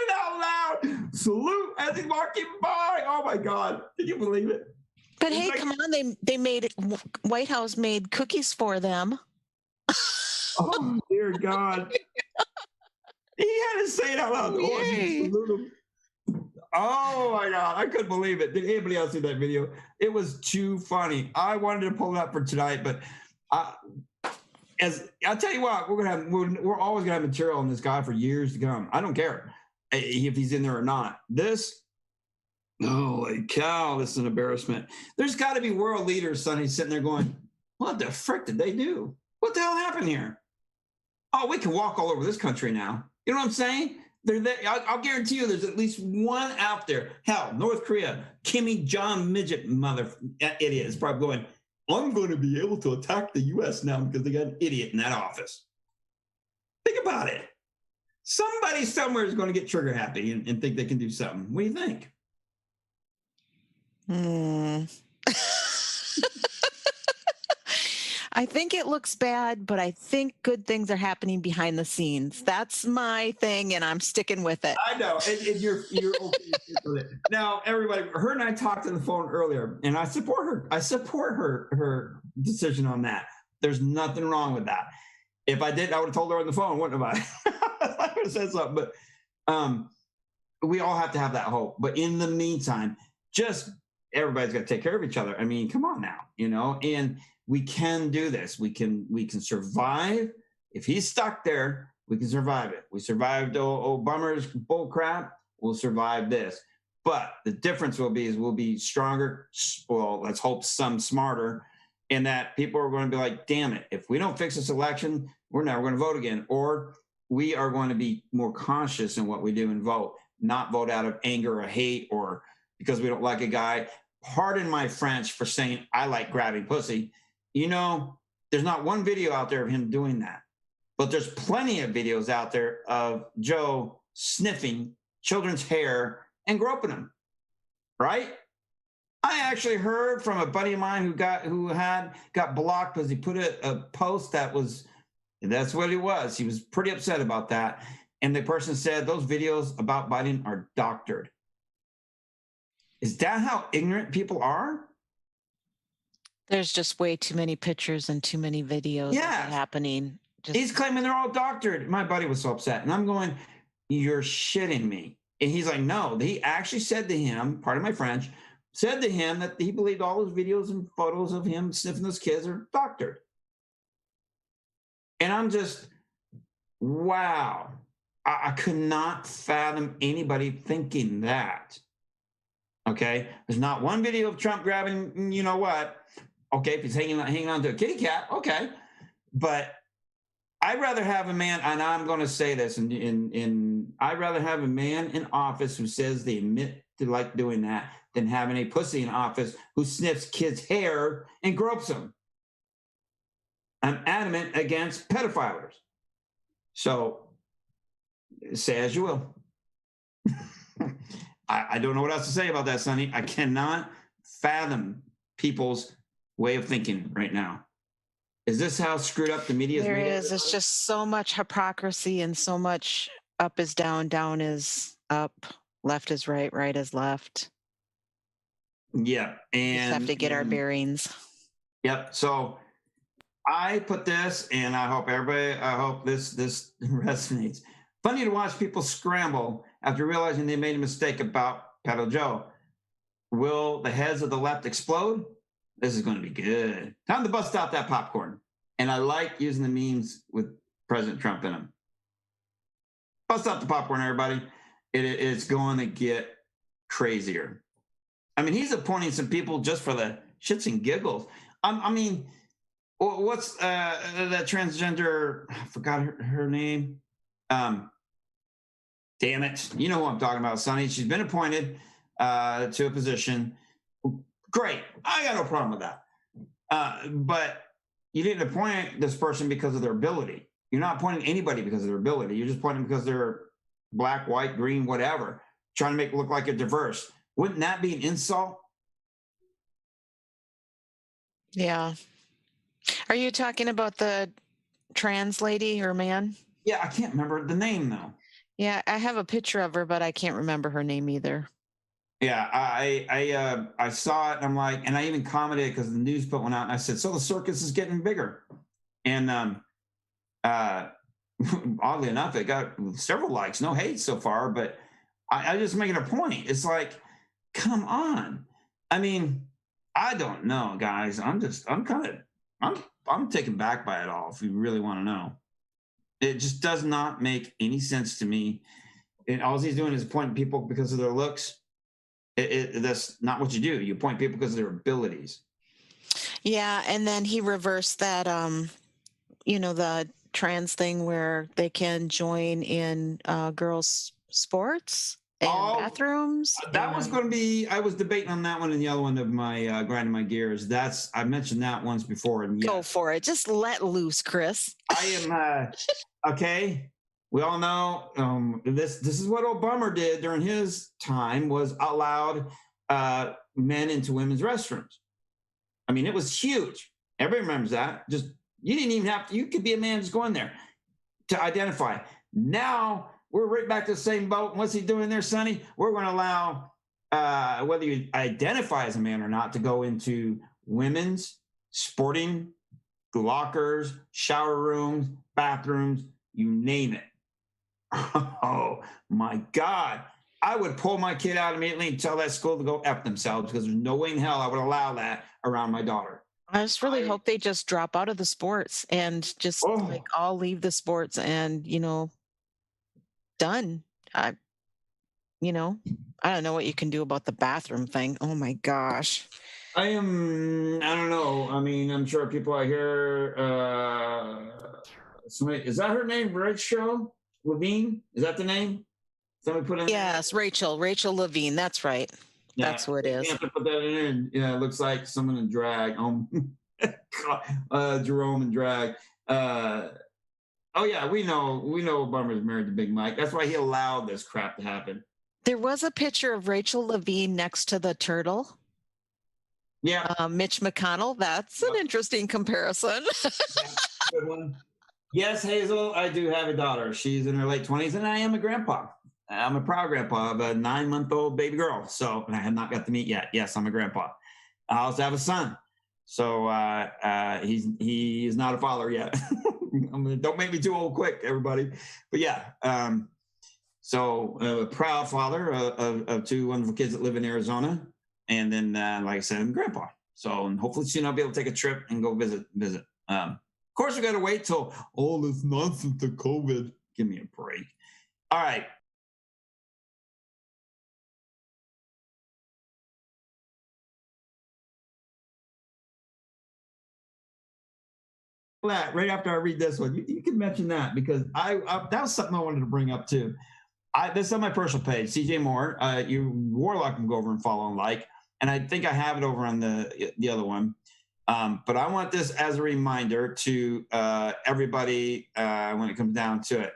it out loud. Salute as he's walking by. Oh, my God. Did you believe it? But hey, come on. They made White House made cookies for them. Oh, dear God. He had to say it out loud. Oh, my God. I couldn't believe it. Did anybody else see that video? It was too funny. I wanted to pull it up for tonight, but as I'll tell you what, we're always going to have material on this guy for years to come. I don't care if he's in there or not. Holy cow, this is an embarrassment. There's got to be world leaders, Sonny, sitting there going, what the frick did they do? What the hell happened here? Oh, we can walk all over this country now. You know what I'm saying? They're there. I'll guarantee you there's at least one out there. Hell, North Korea, Kimmy John Midget mother idiot is probably going, I'm going to be able to attack the U.S. now because they got an idiot in that office. Think about it. Somebody somewhere is going to get trigger happy and think they can do something. What do you think? I think it looks bad, but I think good things are happening behind the scenes. That's my thing, and I'm sticking with it. I know, and you're okay with it. Now, everybody, her and I talked on the phone earlier, and I support her. I support her decision on that. There's nothing wrong with that. If I didn't, I would have told her on the phone, wouldn't have I? I would have said something. But we all have to have that hope. But in the meantime, just everybody's got to take care of each other. I mean, come on now, you know, and we can do this. We can survive. If he's stuck there, we can survive it. We survived Obama's bull crap. We'll survive this. But the difference will be we'll be stronger. Well, let's hope some smarter. And that people are going to be like, damn it, if we don't fix this election, we're never going to vote again. Or we are going to be more conscious in what we do and vote, not vote out of anger or hate or because we don't like a guy. Pardon my French for saying I like grabbing pussy. You know, there's not one video out there of him doing that, but there's plenty of videos out there of Joe sniffing children's hair and groping them, right? I actually heard from a buddy of mine who got blocked because he put a post that's what it was. He was pretty upset about that. And the person said those videos about Biden are doctored. Is that how ignorant people are? There's just way too many pictures and too many videos of it happening. He's claiming they're all doctored. My buddy was so upset. And I'm going, you're shitting me. And he's like, no. He actually said to him, pardon my French, said to him that he believed all those videos and photos of him sniffing those kids are doctored. And I'm just, wow. I could not fathom anybody thinking that. Okay, there's not one video of Trump grabbing, you know what? Okay, if he's hanging on to a kitty cat, okay, but I'd rather have a man, and I'm going to say this, I'd rather have a man in office who says they admit to like doing that than having a pussy in office who sniffs kids' hair and gropes them. I'm adamant against pedophilers. So say as you will. I don't know what else to say about that, Sonny. I cannot fathom people's way of thinking right now. Is this how screwed up the media is? There is. It's just so much hypocrisy and so much up is down, down is up, left is right, right is left. Yeah. And we just have to get our bearings. Yep. So I put this, and I hope this resonates. Funny to watch people scramble after realizing they made a mistake about Pedo Joe. Will the heads of the left explode? This is going to be good. Time to bust out that popcorn. And I like using the memes with President Trump in them. Bust out the popcorn, everybody. It's going to get crazier. I mean, he's appointing some people just for the shits and giggles. I mean, what's that transgender? I forgot her name. Damn it. You know who I'm talking about, Sonny. She's been appointed to a position. Great. I got no problem with that. But you didn't appoint this person because of their ability. You're not appointing anybody because of their ability. You're just appointing because they're black, white, green, whatever, trying to make it look like you're diverse. Wouldn't that be an insult? Yeah. Are you talking about the trans lady or man? Yeah, I can't remember the name, though. Yeah, I have a picture of her, but I can't remember her name either. Yeah, I saw it, and I'm like, and I even commented because the news put one out, and I said, so the circus is getting bigger. And oddly enough, it got several likes, no hate so far, but I just making a point. It's like, come on. I mean, I don't know, guys. I'm taken back by it all, if you really want to know. It just does not make any sense to me. And all he's doing is appointing people because of their looks. That's not what you do. You appoint people because of their abilities. Yeah, and then he reversed that, the trans thing where they can join in girls' sports and bathrooms. That was going to be. I was debating on that one and the other one of my grinding my gears. I mentioned that once before. And go for it. Just let loose, Chris. I am okay. We all know this is what Obama did during his time, was allowed men into women's restrooms. I mean, it was huge. Everybody remembers that. Just you didn't even have to. You could be a man just going there to identify. Now we're right back to the same boat. What's he doing there, Sonny? We're going to allow whether you identify as a man or not to go into women's sporting lockers, shower rooms, bathrooms, you name it. Oh my God. I would pull my kid out immediately and tell that school to go F themselves, because there's no way in hell I would allow that around my daughter. I just really hope they just drop out of the sports and just all leave the sports and, done. I don't know what you can do about the bathroom thing. Oh my gosh. I don't know. I mean, I'm sure people out here, is that her name? Rachel Levine? Is that the name? Somebody put in Yes, there? Rachel Levine. That's right. Yeah, that's who it is. You have to put that in. Yeah, it looks like someone in drag. Jerome in drag. Oh yeah, we know Obama's married to Big Mike. That's why he allowed this crap to happen. There was a picture of Rachel Levine next to the turtle. Yeah. Mitch McConnell. That's an interesting comparison. Good one. Yes, Hazel, I do have a daughter. She's in her late 20s, and I am a grandpa. I'm a proud grandpa of a 9-month-old baby girl. So, and I have not got to meet yet. Yes, I'm a grandpa. I also have a son. So he is not a father yet. Don't make me too old quick, everybody. But yeah, so a proud father of two wonderful kids that live in Arizona. And then, like I said, I'm a grandpa. So and hopefully soon I'll be able to take a trip and go visit. Of course, we got to wait till all this nonsense of COVID. Give me a break. All right. Right after I read this one, you can mention that because I that was something I wanted to bring up too. This is on my personal page, CJ Moore. You Warlock can go over and follow and like, and I think I have it over on the other one. But I want this as a reminder to everybody when it comes down to it.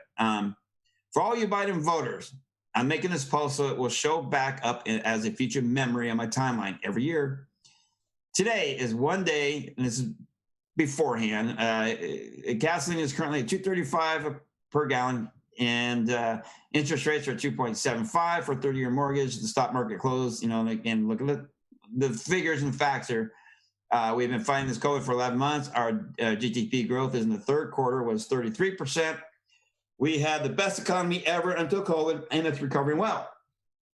For all you Biden voters, I'm making this post so it will show back up as a future memory on my timeline every year. Today is one day, and this is beforehand. Gasoline is currently at $2.35 per gallon, and interest rates are 2.75 for a 30-year mortgage. The stock market closed. Again, look at the figures and facts are. We've been fighting this COVID for 11 months. Our GDP growth in the third quarter was 33%. We had the best economy ever until COVID, and it's recovering well.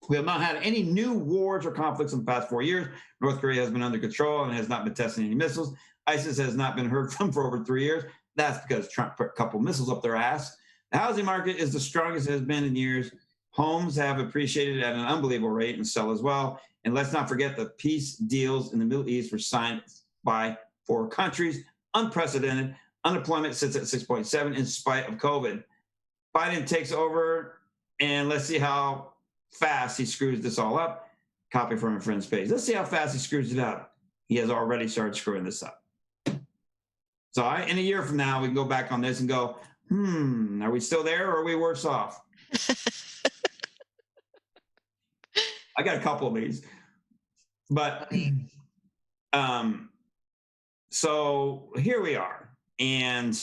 We have not had any new wars or conflicts in the past 4 years. North Korea has been under control and has not been testing any missiles. ISIS has not been heard from for over 3 years. That's because Trump put a couple missiles up their ass. The housing market is the strongest it has been in years. Homes have appreciated at an unbelievable rate and sell as well. And let's not forget the peace deals in the Middle East were signed by 4 countries. Unprecedented. Unemployment sits at 6.7 in spite of COVID. Biden takes over, and let's see how fast he screws this all up. Copy from a friend's page. Let's see how fast he screws it up. He has already started screwing this up. So in a year from now, we can go back on this and go, are we still there or are we worse off? I got a couple of these. But so here we are. And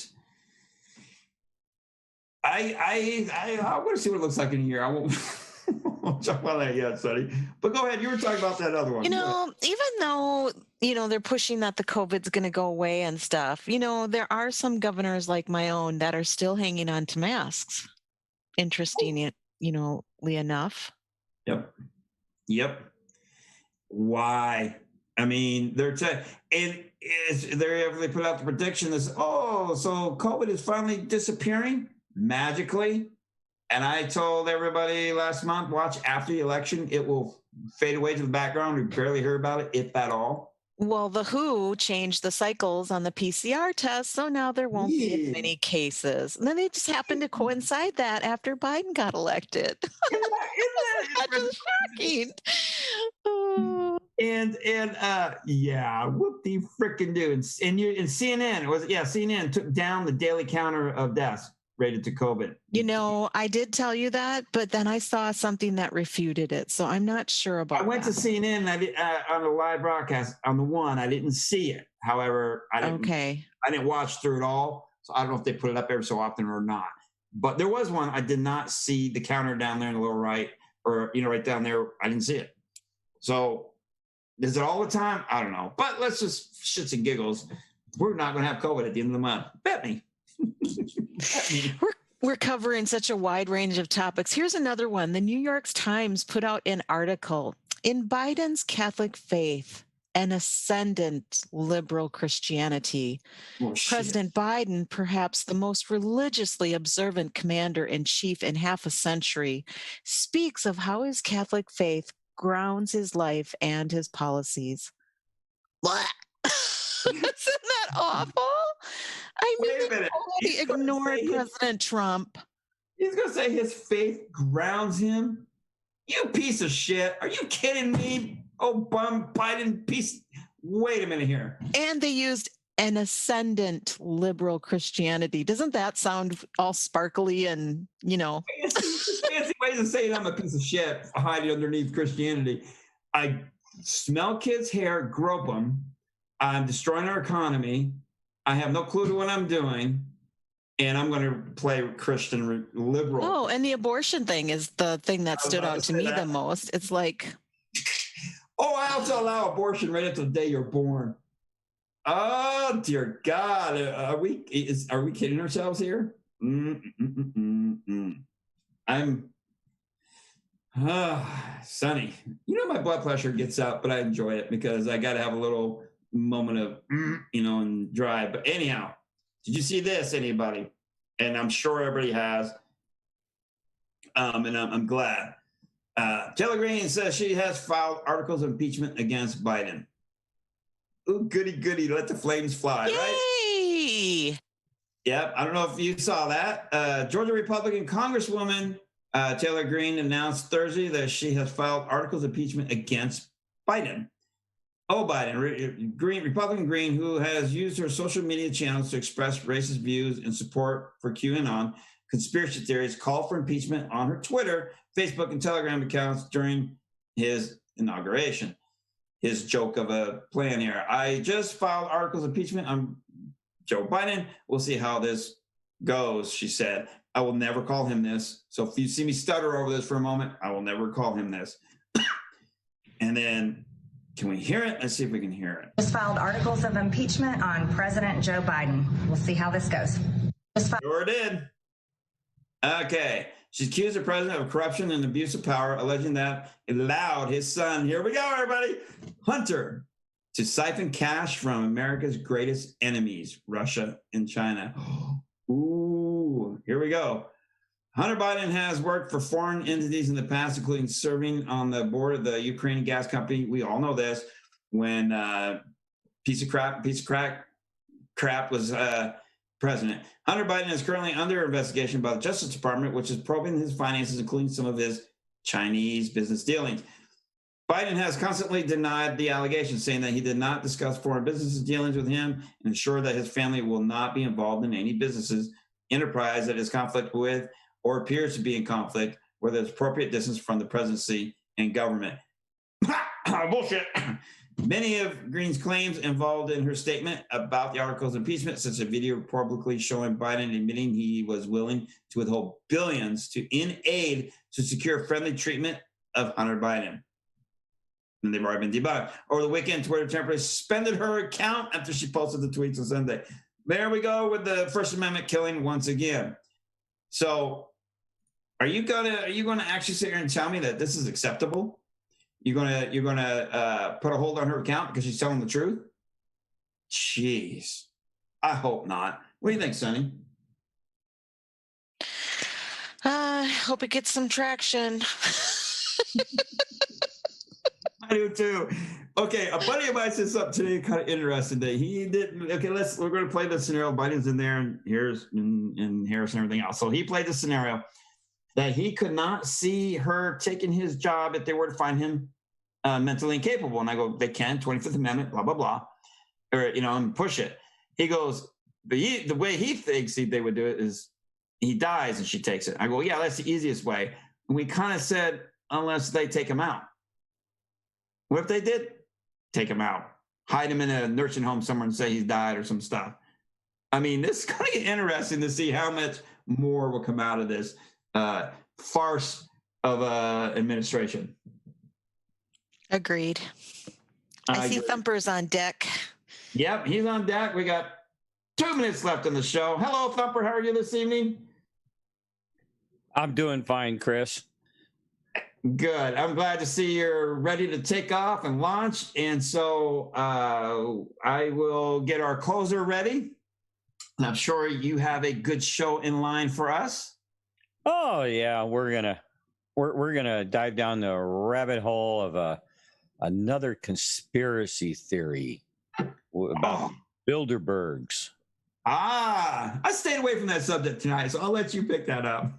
I want to see what it looks like in a year. I won't talk about that yet, Sonny. But go ahead. You were talking about that other one. Even though, they're pushing that the COVID's going to go away and stuff, there are some governors like my own that are still hanging on to masks. Interesting, enough. Yep. Why? I mean, they put out the prediction that, so COVID is finally disappearing magically. And I told everybody last month, watch after the election, it will fade away to the background. We barely heard about it, if at all. Well, the WHO changed the cycles on the PCR test, so now there won't be as many cases. And then they just happened to coincide that after Biden got elected. That's just shocking. Whoop the frickin' do. And CNN, CNN took down the daily counter of deaths rated to COVID. I did tell you that, but then I saw something that refuted it, so I'm not sure about. I went to CNN on the live broadcast on the one. I didn't see it. However, I didn't watch through it all, so I don't know if they put it up every so often or not. But there was one I did not see the counter down there in the lower right, or right down there. I didn't see it. So is it all the time? I don't know. But let's just shits and giggles. We're not going to have COVID at the end of the month. Bet me. We're covering such a wide range of topics. Here's another one. The New York Times put out an article. In Biden's Catholic faith, an ascendant liberal Christianity, President Biden, perhaps the most religiously observant commander-in-chief in half a century, speaks of how his Catholic faith grounds his life and his policies. What? Isn't that awful? I mean, Wait a minute. He ignored President Trump. He's going to say his faith grounds him? You piece of shit. Are you kidding me? Biden piece. Wait a minute here. And they used an ascendant liberal Christianity. Doesn't that sound all sparkly and, It's fancy ways of saying I'm a piece of shit hiding underneath Christianity. I smell kids' hair, grope them. I'm destroying our economy. I have no clue to what I'm doing. And I'm going to play Christian liberal. Oh, and the abortion thing is the thing that stood out to me the most. It's like... I also allow abortion right up to the day you're born. Oh, dear God. Are we kidding ourselves here? Sonny, my blood pressure gets up, but I enjoy it because I got to have a little moment of, and drive. But anyhow, did you see this, anybody? And I'm sure everybody has. And I'm glad. Taylor Greene says she has filed articles of impeachment against Biden. Ooh, goody, goody, let the flames fly, Yay! right? Yep, I don't know if you saw that. Georgia Republican Congresswoman Taylor Greene announced Thursday that she has filed articles of impeachment against Biden. Oh, Biden, Republican Green, who has used her social media channels to express racist views and support for QAnon conspiracy theories, called for impeachment on her Twitter, Facebook, and Telegram accounts during his inauguration. His joke of a plan here. I just filed articles of impeachment on Joe Biden. We'll see how this goes, she said. I will never call him this. So if you see me stutter over this for a moment, I will never call him this. And then, can we hear it? Let's see if we can hear it. Just filed articles of impeachment on President Joe Biden. We'll see how this goes. Sure did. Okay. She's accused the president of corruption and abuse of power, alleging that it allowed his son, here we go, everybody, Hunter, to siphon cash from America's greatest enemies, Russia and China. Ooh, here we go. Hunter Biden has worked for foreign entities in the past, including serving on the board of the Ukrainian gas company. We all know this. When piece of crap was president. Hunter Biden is currently under investigation by the Justice Department, which is probing his finances, including some of his Chinese business dealings. Biden has constantly denied the allegations, saying that he did not discuss foreign business dealings with him and ensure that his family will not be involved in any businesses, enterprise that is conflict with or appears to be in conflict, where there's appropriate distance from the presidency and government. Bullshit. Many of Greene's claims involved in her statement about the articles of impeachment, such as a video publicly showing Biden admitting he was willing to withhold billions in aid to secure friendly treatment of Hunter Biden. And they've already been debunked. Over the weekend, Twitter temporarily suspended her account after she posted the tweets on Sunday. There we go with the First Amendment killing once again. So, are you gonna actually sit here and tell me that this is acceptable? You're gonna put a hold on her account because she's telling the truth? Jeez, I hope not. What do you think, Sonny? I hope it gets some traction. I do too. Okay, a buddy of mine said something today kind of interesting that he didn't. Okay, we're going to play the scenario. Biden's in there and Harris and everything else. So he played the scenario that he could not see her taking his job if they were to find him mentally incapable. And I go, they can, 25th Amendment, blah, blah, blah. Or, and push it. He goes, the way he thinks they would do it is he dies and she takes it. I go, yeah, that's the easiest way. And we kind of said, unless they take him out. What if they did take him out? Hide him in a nursing home somewhere and say he's died or some stuff. I mean, this is going to get interesting to see how much more will come out of this farce of administration. Agreed. I see Thumper's on deck. Yep, he's on deck. We got 2 minutes left in the show. Hello, Thumper. How are you this evening? I'm doing fine, Chris. Good. I'm glad to see you're ready to take off and launch. And so I will get our closer ready. And I'm sure you have a good show in line for us. Oh yeah, we're gonna dive down the rabbit hole of another conspiracy theory about Bilderbergs. I stayed away from that subject tonight, so I'll let you pick that up.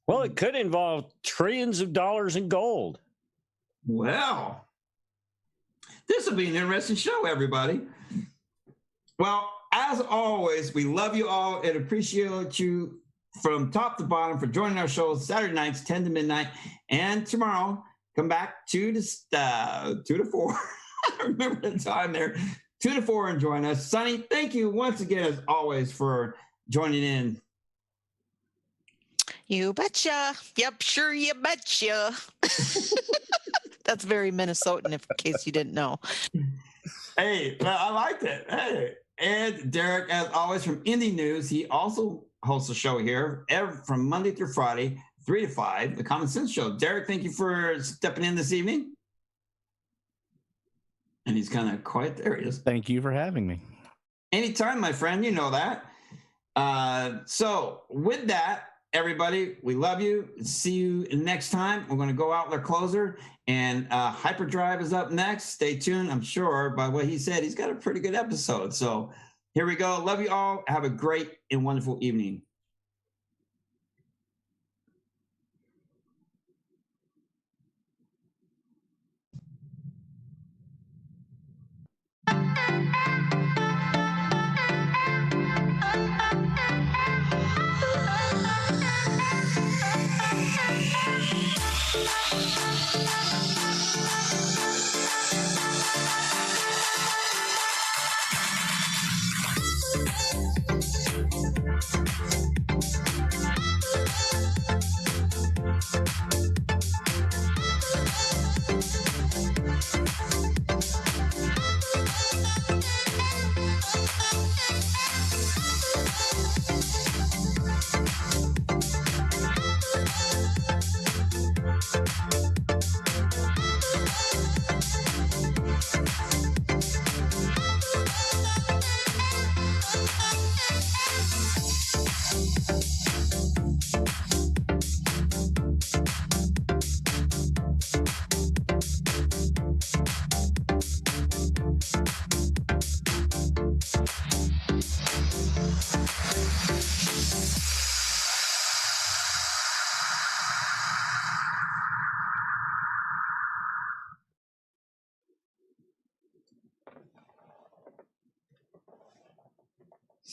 Well, it could involve trillions of dollars in gold. Well, this will be an interesting show, everybody. Well, as always, we love you all and appreciate you from top to bottom for joining our show Saturday nights, 10 to midnight. And tomorrow, come back 2 to 4. I remember the time there. 2 to 4 and join us. Sonny, thank you once again, as always, for joining in. You betcha. Yep, sure you betcha. That's very Minnesotan, in case you didn't know. Hey, I liked it. Hey. And Derek, as always, from Indie News, he also hosts a show here from Monday through Friday, 3 to 5, The Common Sense Show. Derek, thank you for stepping in this evening. And he's kind of quiet. There he is. Thank you for having me. Anytime, my friend. You know that. So with that, everybody, we love you. See you next time. We're going to go out with our closer, and Hyperdrive is up next. Stay tuned. I'm sure by what he said, he's got a pretty good episode. So here we go. Love you all. Have a great and wonderful evening.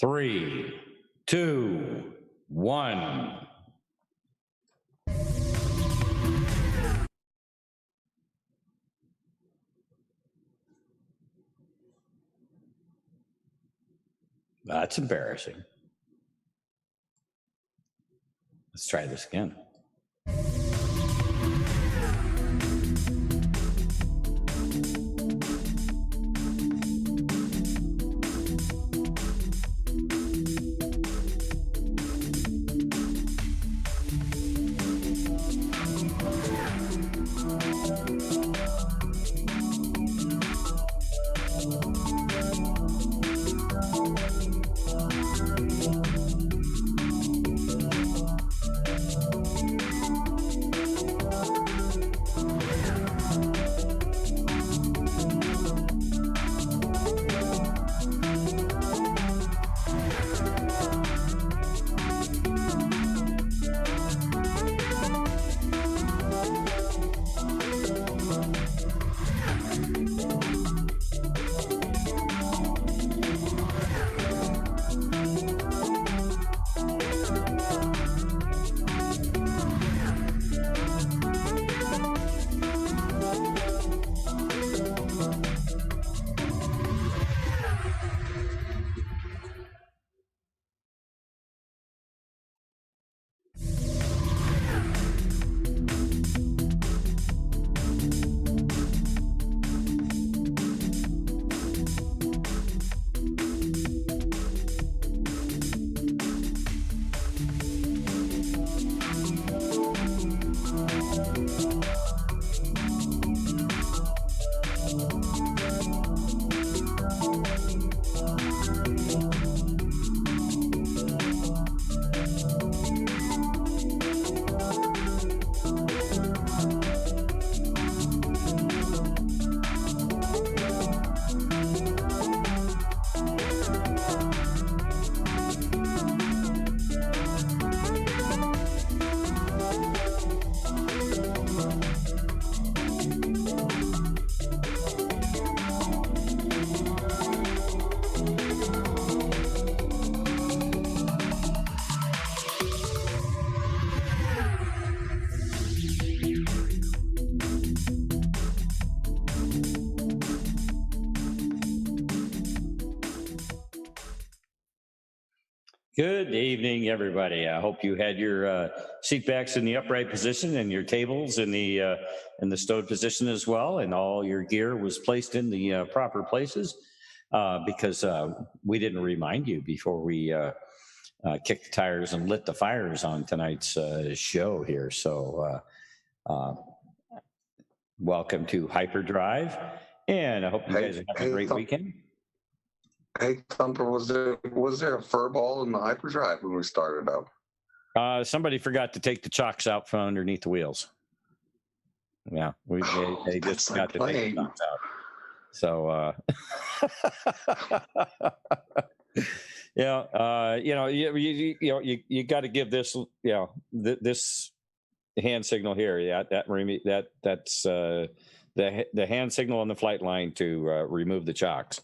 Three, two, one. That's embarrassing. Let's try this again. Good evening, everybody. I hope you had your seat backs in the upright position and your tables in the stowed position as well, and all your gear was placed in the proper places because we didn't remind you before we kicked the tires and lit the fires on tonight's show here. So welcome to Hyperdrive, and I hope you guys have a great weekend. Hey, Thumper, was there a fur ball in the hyperdrive when we started up? Somebody forgot to take the chocks out from underneath the wheels. Yeah, they just got to take the chocks out. So, you got to give this, this hand signal here. That's the hand signal on the flight line to remove the chocks.